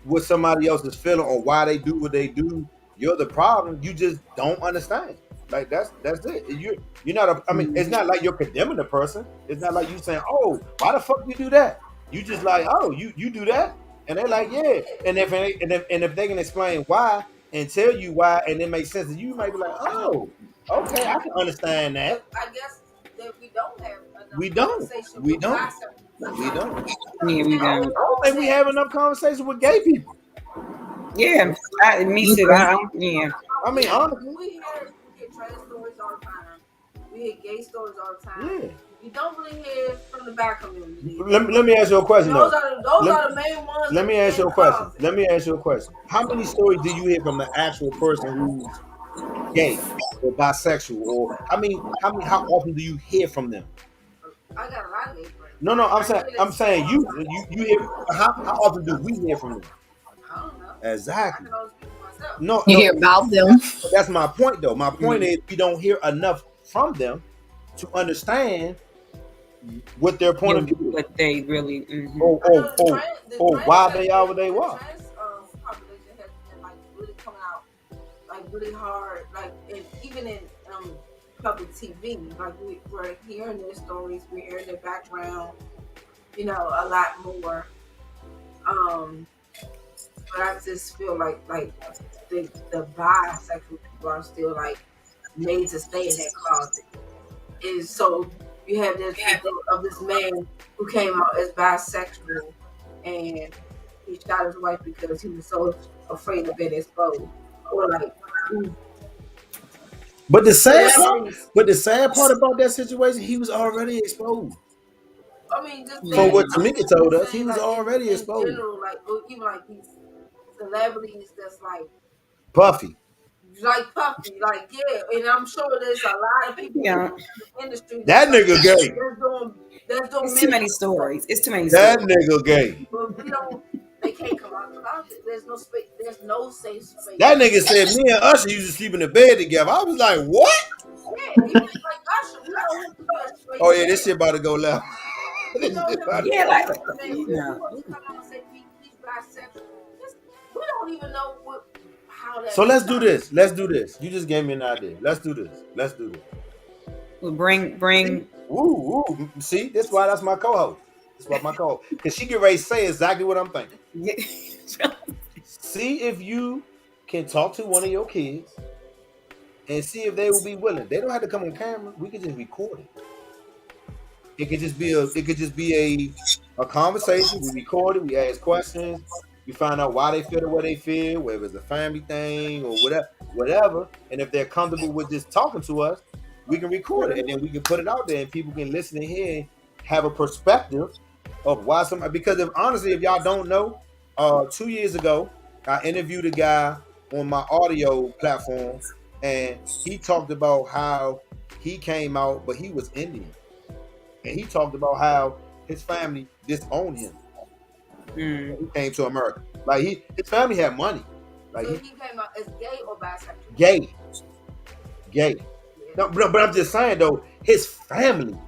what somebody else is feeling or why they do what they do. You're the problem. You just don't understand. Like that's it. You're not. I mean, it's not like you're condemning the person. It's not like you saying, "Oh, why the fuck you do that?" You just like, "Oh, you do that," and they're like, "Yeah." And if they can explain why and tell you why, and it makes sense, and you might be like, "Oh, okay, I can understand that." I guess that we don't have enough We don't. conversation. We don't. Yeah, we don't. I don't think we have enough conversation with gay people. Yeah, me too. I mean, honestly, we hear trans stories all the time. We hear gay stories all the time. Yeah. You don't really hear from the black community. Let me ask you a question. Those are the main ones. Let me ask you a question. How many stories do you hear from the actual person who's gay or bisexual, or how often do you hear from them? I got a lot of gay friends. No, I'm saying you hear. How often do we hear from them? I don't know. Exactly. I can only speak for myself. No, You hear about them. That's my point, though. My point is we don't hear enough from them to understand what their point of view is. What they really or why they are what they are. The trans population has been like really coming out like really hard, like even in public TV. Like we're hearing their stories, we're hearing their background, a lot more. But I just feel like the bisexual people are still like made to stay in that closet. And so you have this of this man who came out as bisexual and he shot his wife because he was so afraid of being exposed. Or like But the sad part about that situation, he was already exposed. I mean, just For saying. what I'm Tamika just told us, he saying, was like already in exposed. general, like even like these celebrities that's Puffy. like Puffy, like yeah, and I'm sure there's a lot of people Yeah, in the industry That nigga gay. that's doing it's too many millions of stuff. stories. It's too many That stories. nigga gay. But we don't. They can't come out the closet. There's no space. There's no safe space. That nigga said me and Usher used to sleep in the bed together. I was like, what? Yeah, even like Usher, we know him to be a straight Oh yeah, man. this shit about to go left. We This know shit him about to to be Yeah, go a like left. straight man. you If he know. wants to come out and say he's bisexual, we don't even know how that. So let's do this. Let's do this. You just gave me an idea. Let's do this. Let's do this. We'll bring. Woo, woo. See, that's my co-host. That's why my co-host. Because she get ready to say exactly what I'm thinking. See if you can talk to one of your kids and see if they will be willing. They don't have to come on camera. We can just record it. It could just be a conversation. We record it, we ask questions, we find out why they feel the way they feel, whether it's a family thing or whatever. And if they're comfortable with just talking to us, we can record it and then we can put it out there and people can listen and hear and have a perspective of why somebody, because if honestly, if y'all don't know, 2 years ago, I interviewed a guy on my audio platform and he talked about how he came out, but he was Indian. And he talked about how his family disowned him. When he came to America. Like his family had money. Like so he came out as gay or bisexual? Gay. Yeah. No, but I'm just saying though, his family.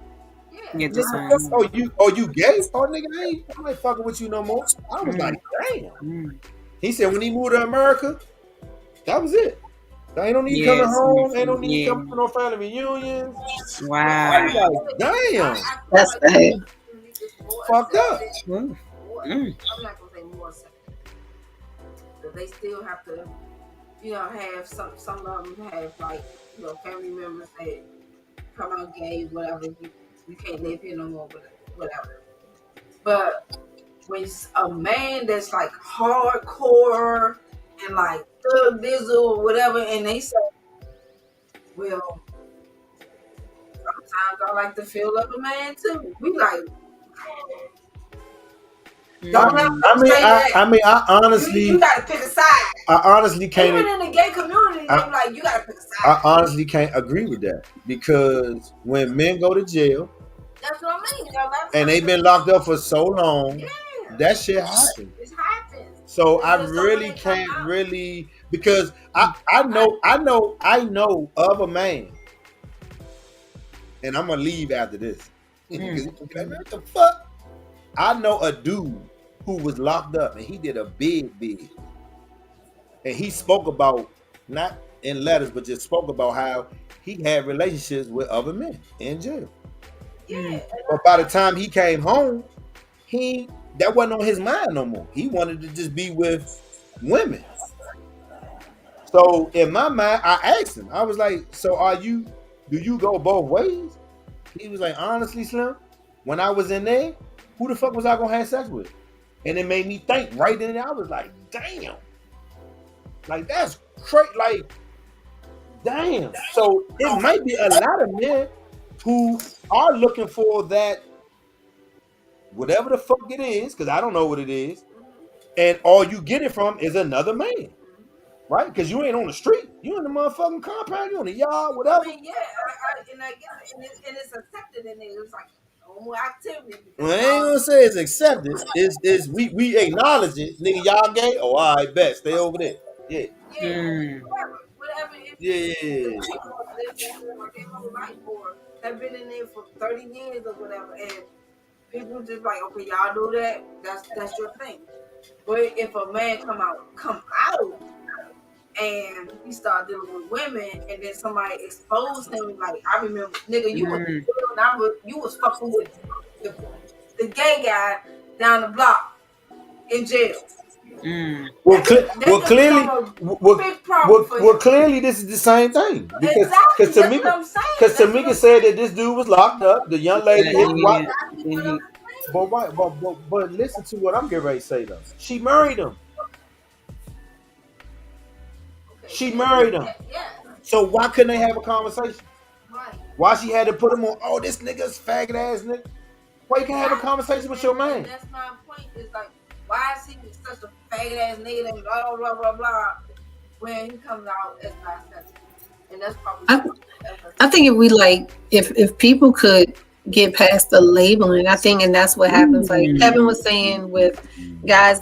Yeah, just Oh you gay? Oh nigga, I ain't fucking with you no more. I was like, damn. He said when he moved to America, that was it. Ain't no need coming home. Ain't no need coming to no family reunions. Wow. Like, damn. That's bad. Fucked up. I'm not gonna say more accepted. But they still have to, have some of them have like, family members that come out gay, whatever. You can't live here no more, whatever. But when it's a man that's like hardcore and like thug dizzle or whatever, and they say, well, sometimes I like to feel like a man too. We like, I honestly, you gotta pick a side. I honestly can't. Even in the gay community, they be like, you gotta pick a side. I honestly can't agree with that because when men go to jail, that's what I mean. And they've been locked up for so long, that shit happens. It happens. So I really can't because I know of a man, and I'm gonna leave after this. Because what the fuck? I know a dude who was locked up and he did a big, and he spoke about, not in letters, but just spoke about how he had relationships with other men in jail. Yeah. But by the time he came home, that wasn't on his mind no more. He wanted to just be with women. So in my mind, I asked him, I was like, so do you go both ways? He was like, honestly, Slim, when I was in there, who the fuck was I gonna have sex with? And it made me think right then and there. I was like, damn. Like that's crazy. Like, damn. So it might be a lot of men who are looking for that, whatever the fuck it is, because I don't know what it is, and all you get it from is another man, right? Because you ain't on the street, you in the motherfucking compound, you in the yard, whatever. I mean, I guess, and it's accepted in there. It's like normal activity. Well, I ain't gonna say it's accepted. It's we acknowledge it, nigga. Y'all gay? Oh, all right, bet. Stay over there. Yeah. Whatever. Yeah. People live in there like their whole life, or have been in there for 30 years or whatever, and people just like, okay, y'all do that. That's your thing. But if a man come out, and he start dealing with women, and then somebody exposed him, like I remember, nigga, you was fucking with the gay guy down the block in jail. Well, clearly, this is the same thing. Because Tamika said that this dude was locked up. The young lady, but listen to what I'm getting ready to say though. She married him. So why couldn't they have a conversation? Right. Why she had to put him on? Oh, this nigga's faggot ass nigga. Why you can't have a conversation with your man? And that's my point. It's like, why is he such a faggot ass nigga and blah blah blah blah when he comes out as bisexual? And that's probably. I think if we if people could get past the labeling, I think, and that's what happens. Like Kevin was saying with guys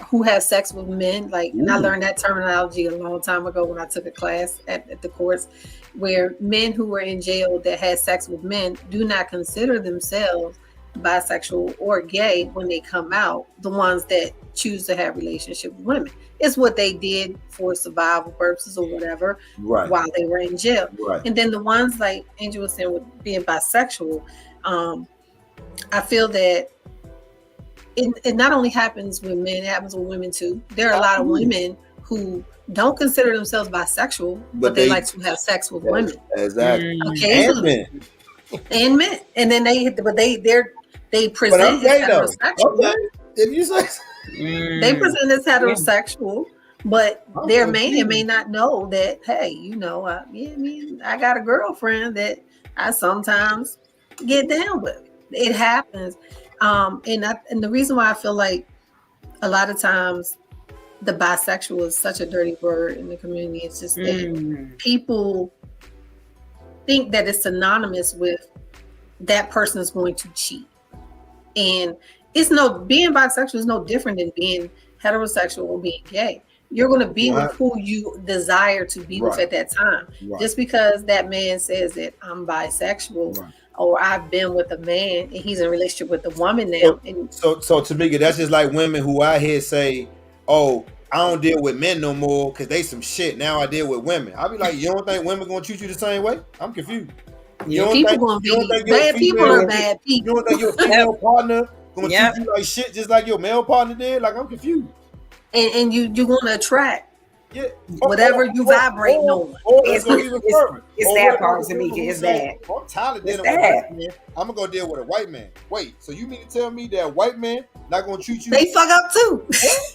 who have sex with men, like, and I learned that terminology a long time ago when I took a class at the course, where men who were in jail that had sex with men do not consider themselves bisexual or gay when they come out. The ones that choose to have relationship with women, it's what they did for survival purposes or whatever, while they were in jail. And then the ones like Angel was saying with being bisexual, I feel that it not only happens with men, it happens with women too. There are a lot of women who don't consider themselves bisexual, but they like to have sex with women. Exactly. Occasionally. And men. And then they present as heterosexual. Okay. If you say they present as heterosexual, but their man may not know that, hey, you know, I got a girlfriend that I sometimes get down with. It happens. And the reason why I feel like a lot of times the bisexual is such a dirty word in the community, it's just that people think that it's synonymous with that person is going to cheat. And being bisexual is no different than being heterosexual or being gay. You're going to be with who you desire to be with at that time. Just because that man says that I'm bisexual or I've been with a man and he's in a relationship with a woman now. So Tamika, that's just like women who out here say, oh, I don't deal with men no more because they some shit. Now I deal with women. I'll be like, you don't think women going to treat you the same way? I'm confused. People going to be bad. People are bad people. You don't think your female partner going to treat you like shit just like your male partner did? Like, I'm confused. And you're going to attract whatever you vibrate on. It's that part, Tamika. It's that. I'm tired of dealing with a white man. I'm going to go deal with a white man. Wait, so you mean to tell me that white man not going to treat you? They fuck up too.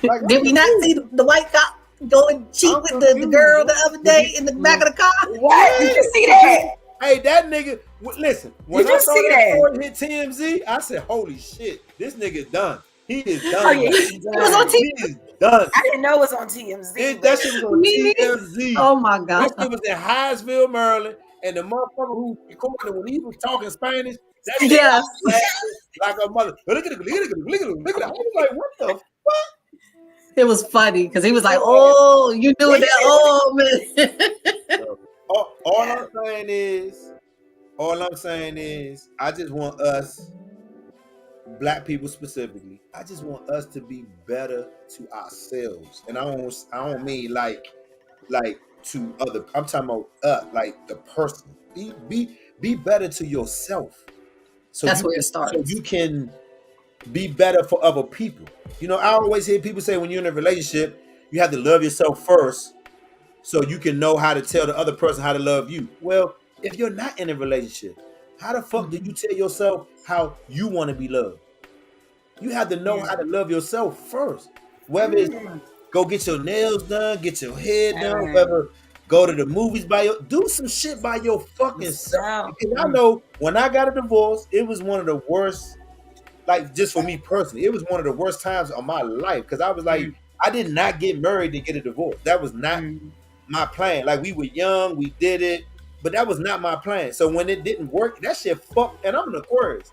Like, did we not see the white cop go and cheat with the girl the other day in the back of the car? What? Did you see that? Hey, that nigga, listen, when I saw that story hit TMZ, I said, holy shit, this nigga done. He is done. Oh, yeah. It was on He is done. I didn't know it was on TMZ. That shit was on TMZ. Oh my God. That shit was in Hyattsville, Maryland, and the motherfucker who recorded it when he was talking Spanish, that shit was like a mother. Look at it. I was like, what the fuck? It was funny because he was like, oh, you doing that? Oh, man. All I'm saying is, I just want us, black people specifically, I just want us to be better to ourselves. And I don't mean like to other. I'm talking about like the person. Be better to yourself. So that's where it starts. So you can be better for other people. You know, I always hear people say when you're in a relationship, you have to love yourself first, so you can know how to tell the other person how to love you. Well, if you're not in a relationship, how the fuck do you tell yourself how you want to be loved? You have to know how to love yourself first. Whether it's go get your nails done, get your hair done, whether go to the movies do some shit by your fucking self. Because I know when I got a divorce, it was one of the worst, like just for me personally, it was one of the worst times of my life. Because I was like, I did not get married to get a divorce. That was not my plan. Like, we were young, we did it, but that was not my plan. So when it didn't work, that shit fucked, and I'm an Aquarius.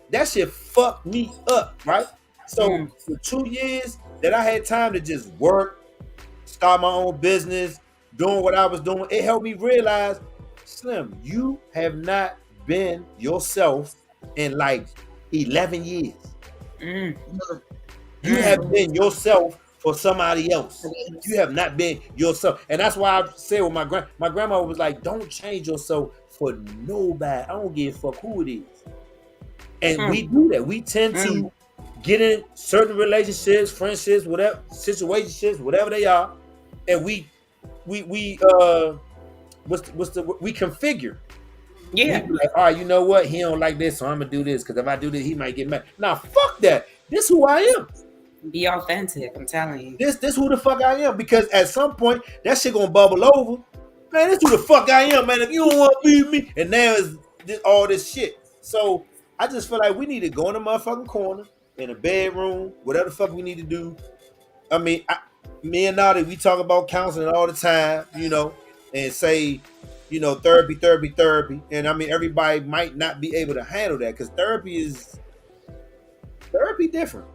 That shit fucked me up, right? So for 2 years that I had time to just work, start my own business, doing what I was doing, it helped me realize, Slim, you have not been yourself in like 11 years. You have been yourself for somebody else. You have not been yourself. And that's why I say with my grandma was like, don't change yourself for nobody. I don't give a fuck who it is. And we do that. We tend to get in certain relationships, friendships, whatever, situationships, whatever they are, and we configure. Yeah. We like, all right, you know what? He don't like this, so I'm gonna do this, because if I do this, he might get mad. Nah, fuck that. This who I am. Be authentic, I'm telling you. This who the fuck I am, because at some point that shit gonna bubble over. Man, this who the fuck I am, man. If you don't want to be me, and now it's all this shit. So I just feel like we need to go in the motherfucking corner, in a bedroom, whatever the fuck we need to do. I mean, me and Nadi, we talk about counseling all the time, and say, therapy. And I mean, everybody might not be able to handle that because therapy different.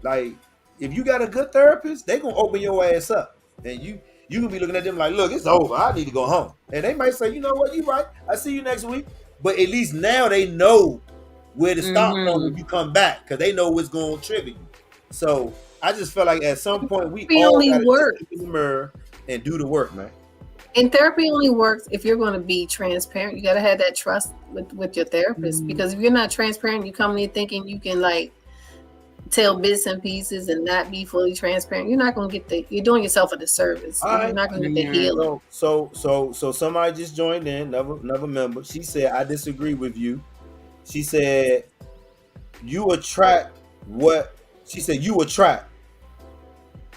Like, if you got a good therapist, they gonna open your ass up, and you can be looking at them like, look, it's over. I need to go home. And they might say, you know what, you right. I see you next week. But at least now they know where to stop from when you come back because they know what's going to trigger you. So I just feel like at some point we all got to look in the mirror and do the work, man. And therapy only works if you're going to be transparent. You got to have that trust with your therapist, because if you're not transparent, you come in thinking you can like tell bits and pieces and not be fully transparent. You're not going to get you're doing yourself a disservice. You're not going to get the healing. So somebody just joined in, another member. She said, I disagree with you. She said, you attract what? She said, you attract.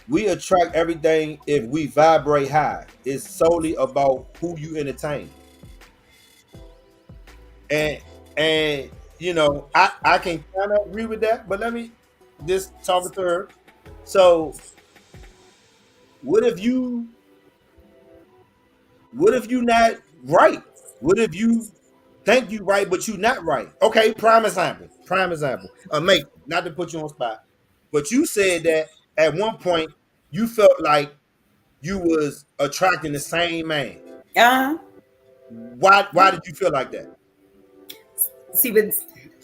We attract everything if we vibrate high. It's solely about who you entertain. And I can kind of agree with that, but let me just talk to her. So what if you not right? What if you think you right, but you not right? Okay, prime example. Mate, not to put you on spot, but you said that at one point you felt like you was attracting the same man. Why did you feel like that? See, but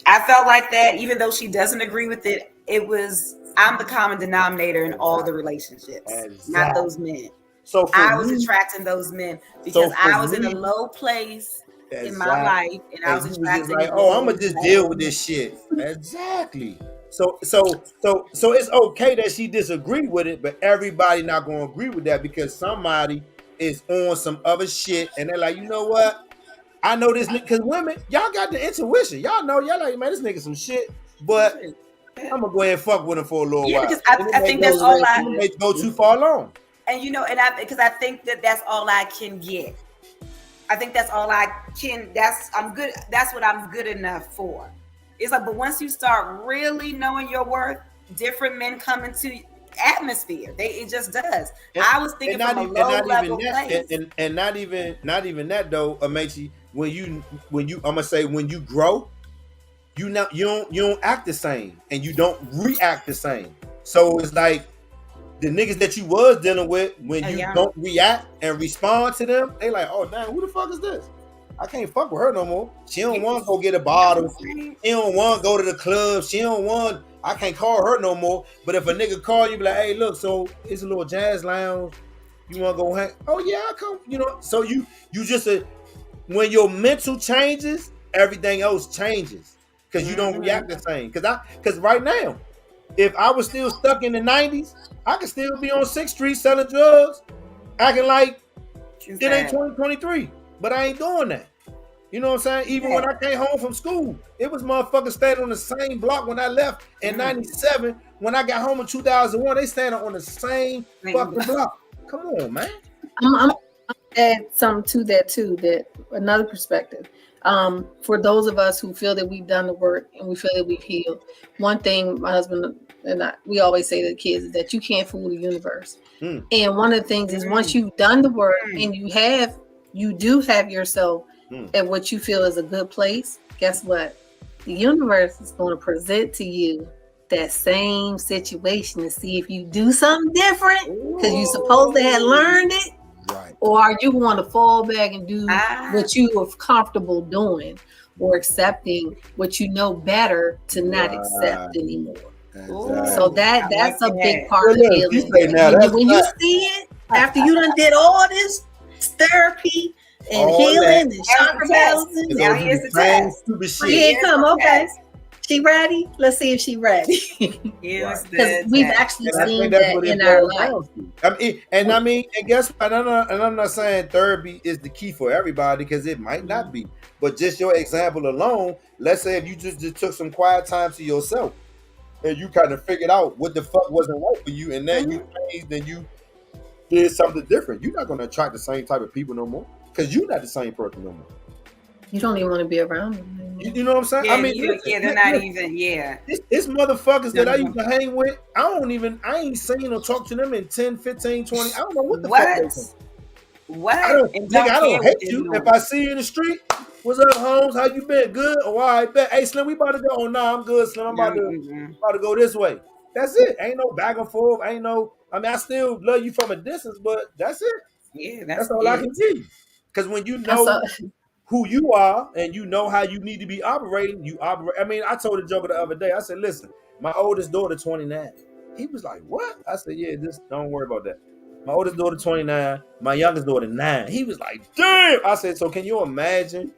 I felt like that, even though she doesn't agree with it. I'm the common denominator in all the relationships, not those men. So I was attracting those men because I was in a low place in my life, and I was attracting. Like, I'm gonna just deal with this shit. Exactly. So it's okay that she disagreed with it, but everybody not gonna agree with that because somebody is on some other shit, and they're like, you know what? I know this nigga, because women, y'all got the intuition. Y'all know, y'all like, man, this nigga some shit, but I'm gonna go ahead and fuck with him for a little while. Because I think that's all I may go too far along. And because I think that's all I can get. I think that's all I can. I'm good. That's what I'm good enough for. It's like, but once you start really knowing your worth, different men come into atmosphere. It just does. I was thinking from a low level place, and not even that though, Amechi. When you I'm gonna say when you grow, you don't act the same and you don't react the same. So it's like the niggas that you was dealing with, when you don't react and respond to them, they like, oh damn, who the fuck is this? I can't fuck with her no more. She don't want to go get a bottle. She don't want to go to the club. I can't call her no more. But if a nigga call you, be like, hey, look, so it's a little jazz lounge. You want to go hang? Oh yeah, I come. So you just when your mental changes, everything else changes because you don't react the same. Because right now, if I was still stuck in the 90s, I could still be on 6th Street selling drugs, acting like it ain't 2023. But I ain't doing that. You know what I'm saying? Even when I came home from school, it was motherfuckers standing on the same block when I left in 97. When I got home in 2001, they standing on the same fucking block. Come on, man. I'm add something to that too, that another perspective. For those of us who feel that we've done the work and we feel that we've healed, one thing my husband and we always say to the kids is that you can't fool the universe. And one of the things is once you've done the work and you do have yourself at what you feel is a good place, guess what? The universe is going to present to you that same situation to see if you do something different because you supposed to have learned it. Right. Or are you going to fall back and do what you are comfortable doing, or accepting what you know better to not accept anymore? Exactly. So that's a big part of healing. When you see it, after you done did all this therapy and healing and chakra balancing, now here's the test. Here it come, okay. She ready? Let's see if she ready. Because we've actually seen that in our life. And guess what? And I'm not saying therapy is the key for everybody, because it might not be. But just your example alone, let's say if you just took some quiet time to yourself and you kind of figured out what the fuck wasn't right for you, and then you changed and you did something different, you're not going to attract the same type of people no more, because you're not the same person no more. You don't even want to be around them anymore. You know what I'm saying? Yeah, I mean, they're not even. Yeah, it's motherfuckers that I used No. to hang with. I ain't seen or talked to them in 10, 15, 20. I don't know what the fuck they What? think. What? And Nigga, don't I care don't what hate they're you. If doing. I see you in the street, what's up, Holmes? How you been? Good? Oh, all right, bet. Hey, Slim, we about to go. Oh, nah, I'm good, Slim. I'm about to go this way. That's it. Ain't no back and forth. Ain't no, I mean, I still love you from a distance, but that's it. Yeah, That's that's all I it. can give you. Because when you I saw know who you are and you know how you need to be operating, you operate. I mean, I told a joker the other day, I said, listen, my oldest daughter, 29. He was like, what? I said, yeah, just don't worry about that. My oldest daughter, 29. My youngest daughter, 9. He was like, damn. I said, so can you imagine?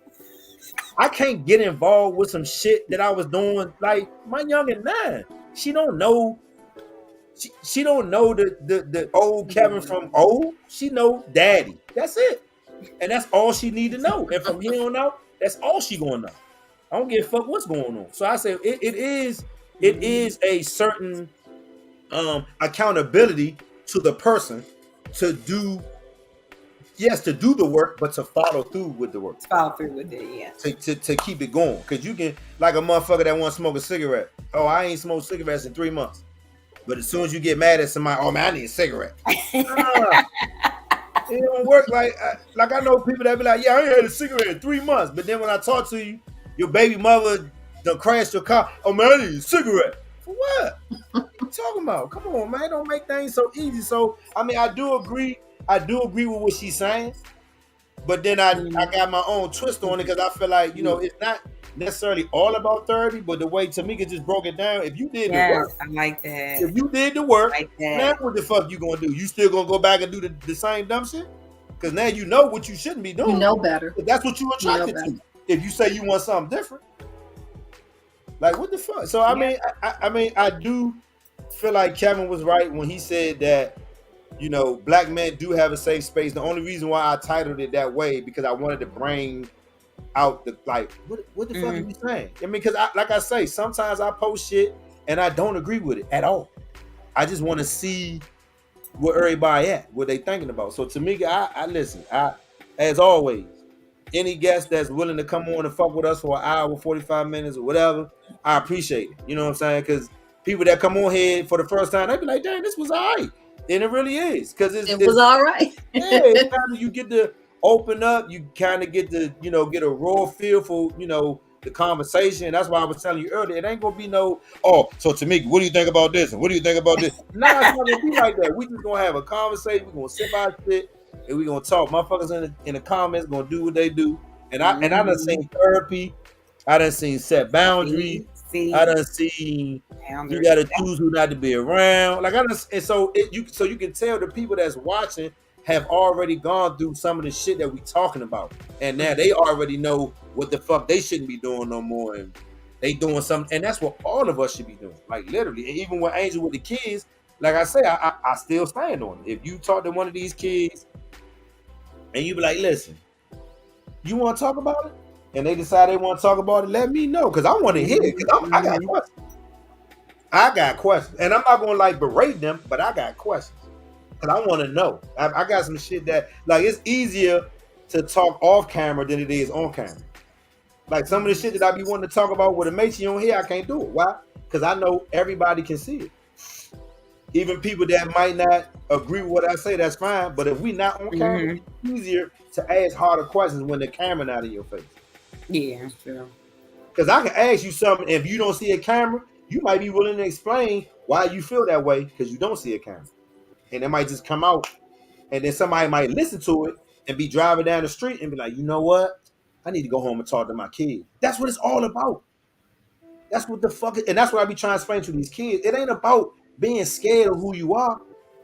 I can't get involved with some shit that I was doing. Like, my youngest 9. She don't know. She don't know the old Kevin from old. She know daddy. That's it. And that's all she need to know. And from here on out, that's all she gonna know. I don't give a fuck what's going on. So I say it is a certain accountability to the person to do the work, but to follow through with the work. Follow through with it, yeah. To keep it going. Cause you can, like a motherfucker that wants to smoke a cigarette. Oh, I ain't smoked cigarettes in 3 months. But as soon as you get mad at somebody, oh man, I need a cigarette. It don't work like I know people that be like, yeah, I ain't had a cigarette in 3 months. But then when I talk to you, your baby mother done crashed your car. Oh man, I need a cigarette. For what? What you talking about? Come on, man. Don't make things so easy. So I mean, I do agree with what she's saying. But then I got my own twist on it because I feel like, it's not necessarily all about therapy, but the way Tamika just broke it down, if you did the work, I like that. if you did the work, like that. now what the fuck you gonna do? You still gonna go back and do the same dumb shit? Because now you know what you shouldn't be doing. You know better. But that's what you attracted to. If you say you want something different, like what the fuck? So I mean, I do feel like Kevin was right when he said that, black men do have a safe space. The only reason why I titled it that way because I wanted to bring out the what the fuck are you saying? I mean, because like I say, sometimes I post shit and I don't agree with it at all. I just want to see where everybody at, what they thinking about. So Tamika, I listen. As always, any guest that's willing to come on and fuck with us for an hour, 45 minutes or whatever, I appreciate it. You know what I'm saying? Because people that come on here for the first time, they be like, damn, this was all right. And it really is. Because it was all right. Yeah, it's kind of, you get to open up, you kind of get to, get a raw feel for, the conversation. That's why I was telling you earlier, it ain't gonna be no, so Tamika, what do you think about this? And what do you think about this? Nah, it's not gonna be like that. We just gonna have a conversation, we're gonna sip our shit, and we're gonna talk. Motherfuckers in the comments gonna do what they do. And I done seen therapy, I done seen set boundaries, I done seen you gotta choose who not to be around. Like you can tell the people that's watching have already gone through some of the shit that we talking about. And now they already know what the fuck they shouldn't be doing no more. And they doing something. And that's what all of us should be doing. Like literally. And even with Angel with the kids, like I say, I still stand on it. If you talk to one of these kids and you be like, listen, you want to talk about it? And they decide they want to talk about it, let me know. Because I want to hear it. Because I got questions. I got questions. And I'm not going to berate them, but I got questions. I want to know. I got some shit that it's easier to talk off camera than it is on camera. Like some of the shit that I be wanting to talk about with a mate on here, I can't do it. Why? Because I know everybody can see it. Even people that might not agree with what I say, that's fine. But if we not on camera, it's easier to ask harder questions when the camera not in your face. Yeah, true. Because I can ask you something, if you don't see a camera, you might be willing to explain why you feel that way because you don't see a camera. And it might just come out, and then somebody might listen to it and be driving down the street and be like, you know what? I need to go home and talk to my kid. That's what it's all about. That's what the fuck and that's what I be trying to explain to these kids. It ain't about being scared of who you are,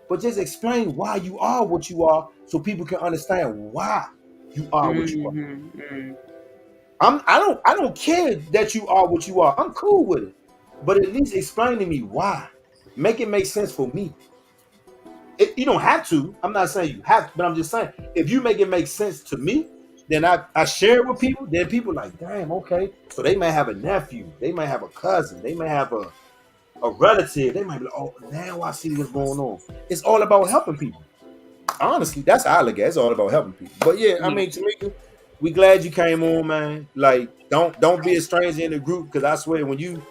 but just explain why you are what you are so people can understand why you are what you are. I don't care that you are what you are. I'm cool with it. But at least explain to me why. Make it make sense for me. You don't have to. I'm not saying you have to, but I'm just saying if you make it make sense to me, then I share it with people. Then people like, damn, okay. So they might have a nephew, they might have a cousin, they might have a relative. They might be like, oh, now I see what's going on. It's all about helping people. Honestly, that's how I look at it. It's all about helping people. But yeah, I mean, Tamika, we glad you came on, man. Like, don't be a stranger in the group, because I swear when you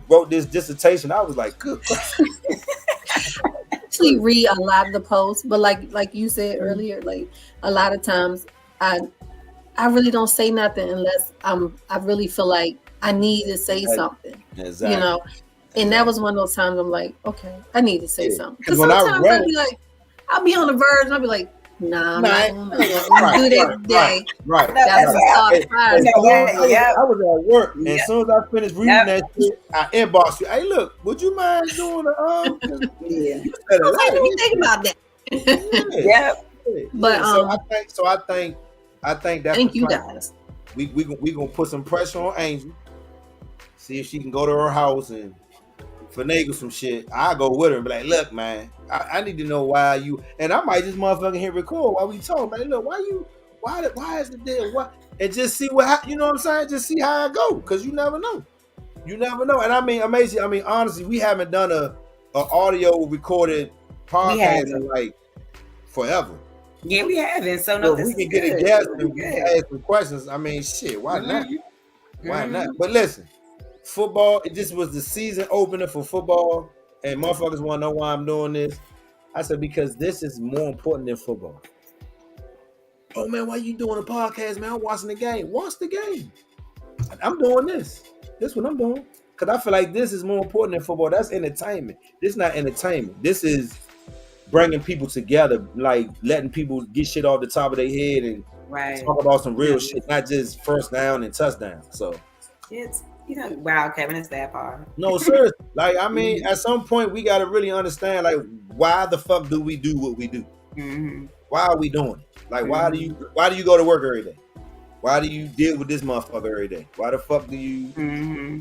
wrote this dissertation, I was like, good. Actually read a lot of the posts, but like you said earlier, like a lot of times I really don't say nothing unless I really feel like I need to say something. Exactly. You know, and that was one of those times I'm like, okay, I need to say something. Because when sometimes I read I'll be like, I'll be on the verge and I'll be like, nah, I'm not gonna do that today. Right. That's a start fire. I was at work, and as soon as I finished reading that shit, I inboxed you. Hey, look, would you mind doing the Yeah. You said a lot. Let me think about that. Yep. But I think that's thank the you plan. guys. We gonna put some pressure on Angel. See if she can go to her house and finagle some shit. I'll go with her and be like, look, man, I need to know why you, and I might just motherfucking hit record while we talk. Like, look, why is the deal? Why? And just see you know what I'm saying? Just see how it go, because you never know. You never know. And I mean, amazing. I mean, honestly, we haven't done a audio recorded podcast in like forever. Yeah, we haven't. So no, we can get a guest and we can ask some questions. I mean, shit, why not? Why not? But listen, football, this was the season opener for football, and motherfuckers want to know why I'm doing this. I said, because this is more important than football. Oh, man, why you doing a podcast, man? I'm watching the game. Watch the game. I'm doing this. This is what I'm doing. Because I feel like this is more important than football. That's entertainment. This is not entertainment. This is bringing people together, like letting people get shit off the top of their head and talk about some real shit, not just first down and touchdown. So it's, wow, Kevin, it's that part. No, seriously. Like, I mean, at some point we got to really understand, like, why the fuck do we do what we do? Mm-hmm. Why are we doing it? Like, why do you go to work every day? Why do you deal with this motherfucker every day? Why the fuck do you? Mm-hmm.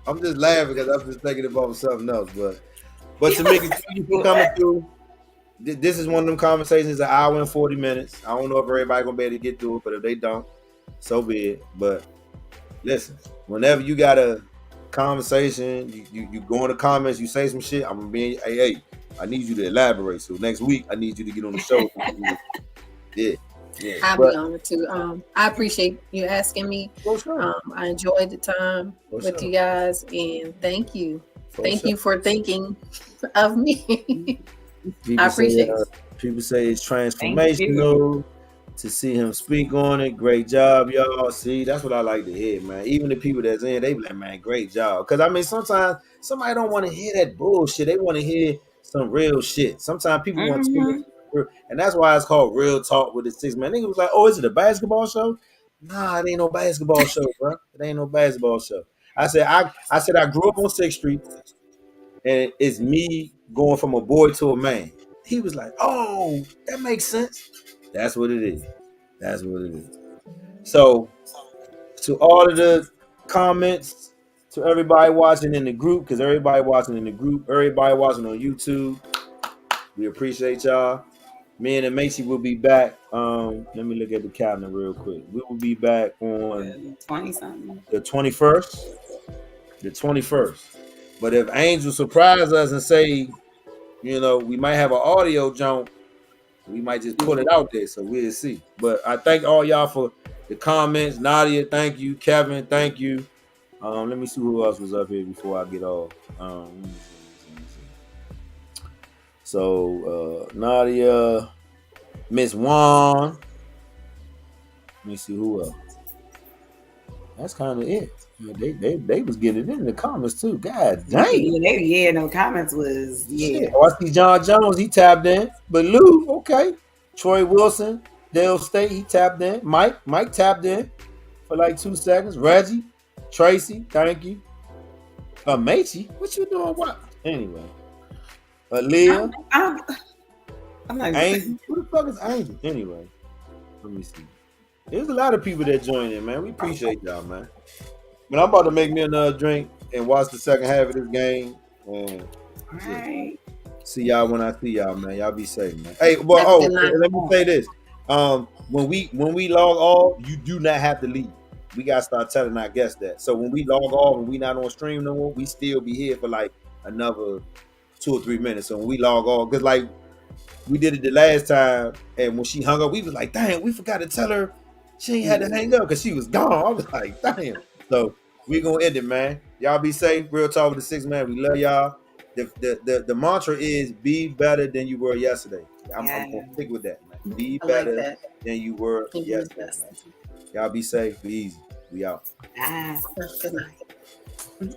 I'm just laughing because I'm just thinking about something else. But to make it for coming through, this is one of them conversations, an hour and 40 minutes. I don't know if everybody gonna be able to get through it, but if they don't, so be it. But listen, whenever you got a conversation, you go in the comments, you say some shit, I'm gonna be, hey, I need you to elaborate. So next week, I need you to get on the show. Yeah. I'll be on it too. I appreciate you asking me. Sure. I enjoyed the time with you guys, and thank you. Thank you for thinking of me. I appreciate it. People say it's transformational. To see him speak on it, great job, y'all. See, that's what I like to hear, man. Even the people that's in, they be like, man, great job. Because I mean, sometimes somebody don't want to hear that bullshit. They want to hear some real shit. Sometimes people want to, and that's why it's called Real Talk with the 6thman. Nigga was like, oh, is it a basketball show? Nah, it ain't no basketball show, bro. It ain't no basketball show. I said I grew up on 6th Street, and it's me going from a boy to a man. He was like, oh, that makes sense. That's what it is. That's what it is. So, to all of the comments, to everybody watching in the group, because everybody watching in the group, everybody watching on YouTube, we appreciate y'all. Me and Macy will be back. Let me look at the calendar real quick. We will be back on 20-something. The 21st. The 21st. But if Angel surprise us and say, we might have an audio jump, we might just put it out there, so we'll see. But I thank all y'all for the comments. Nadia, thank you. Kevin, thank you. Let me see who else was up here before I get off. So Nadia, Miss Juan. Let me see who else. That's kind of it. They was getting it in the comments too. God dang. No comments was Shit. Oh, I see John Jones, he tapped in. But Lou, okay. Troy Wilson, Dale State, he tapped in. Mike tapped in for like 2 seconds. Reggie, Tracy, thank you. Macy, what you doing? What? Anyway. Leah. I'm like, Angel. Who the fuck is Angel? Anyway. Let me see. There's a lot of people that join in, man. We appreciate y'all, man. But I'm about to make me another drink and watch the second half of this game. And see y'all when I see y'all, man. Y'all be safe, man. Hey, well, let me say this. When we log off, you do not have to leave. We gotta start telling our guests that. So when we log off and we not on stream no more, we still be here for like another 2 or 3 minutes. So when we log off, because like we did it the last time, and when she hung up, we was like, "Damn, we forgot to tell her she ain't had to hang up because she was gone." I was like, "Damn." So we gonna end it, man. Y'all be safe. Real talk with the 6th man. We love y'all. The mantra is be better than you were yesterday. I'm gonna stick with that, man. Be I like better that. than you were Thank you, yesterday, man. Y'all be safe. Be easy. We out. Ah. Good night.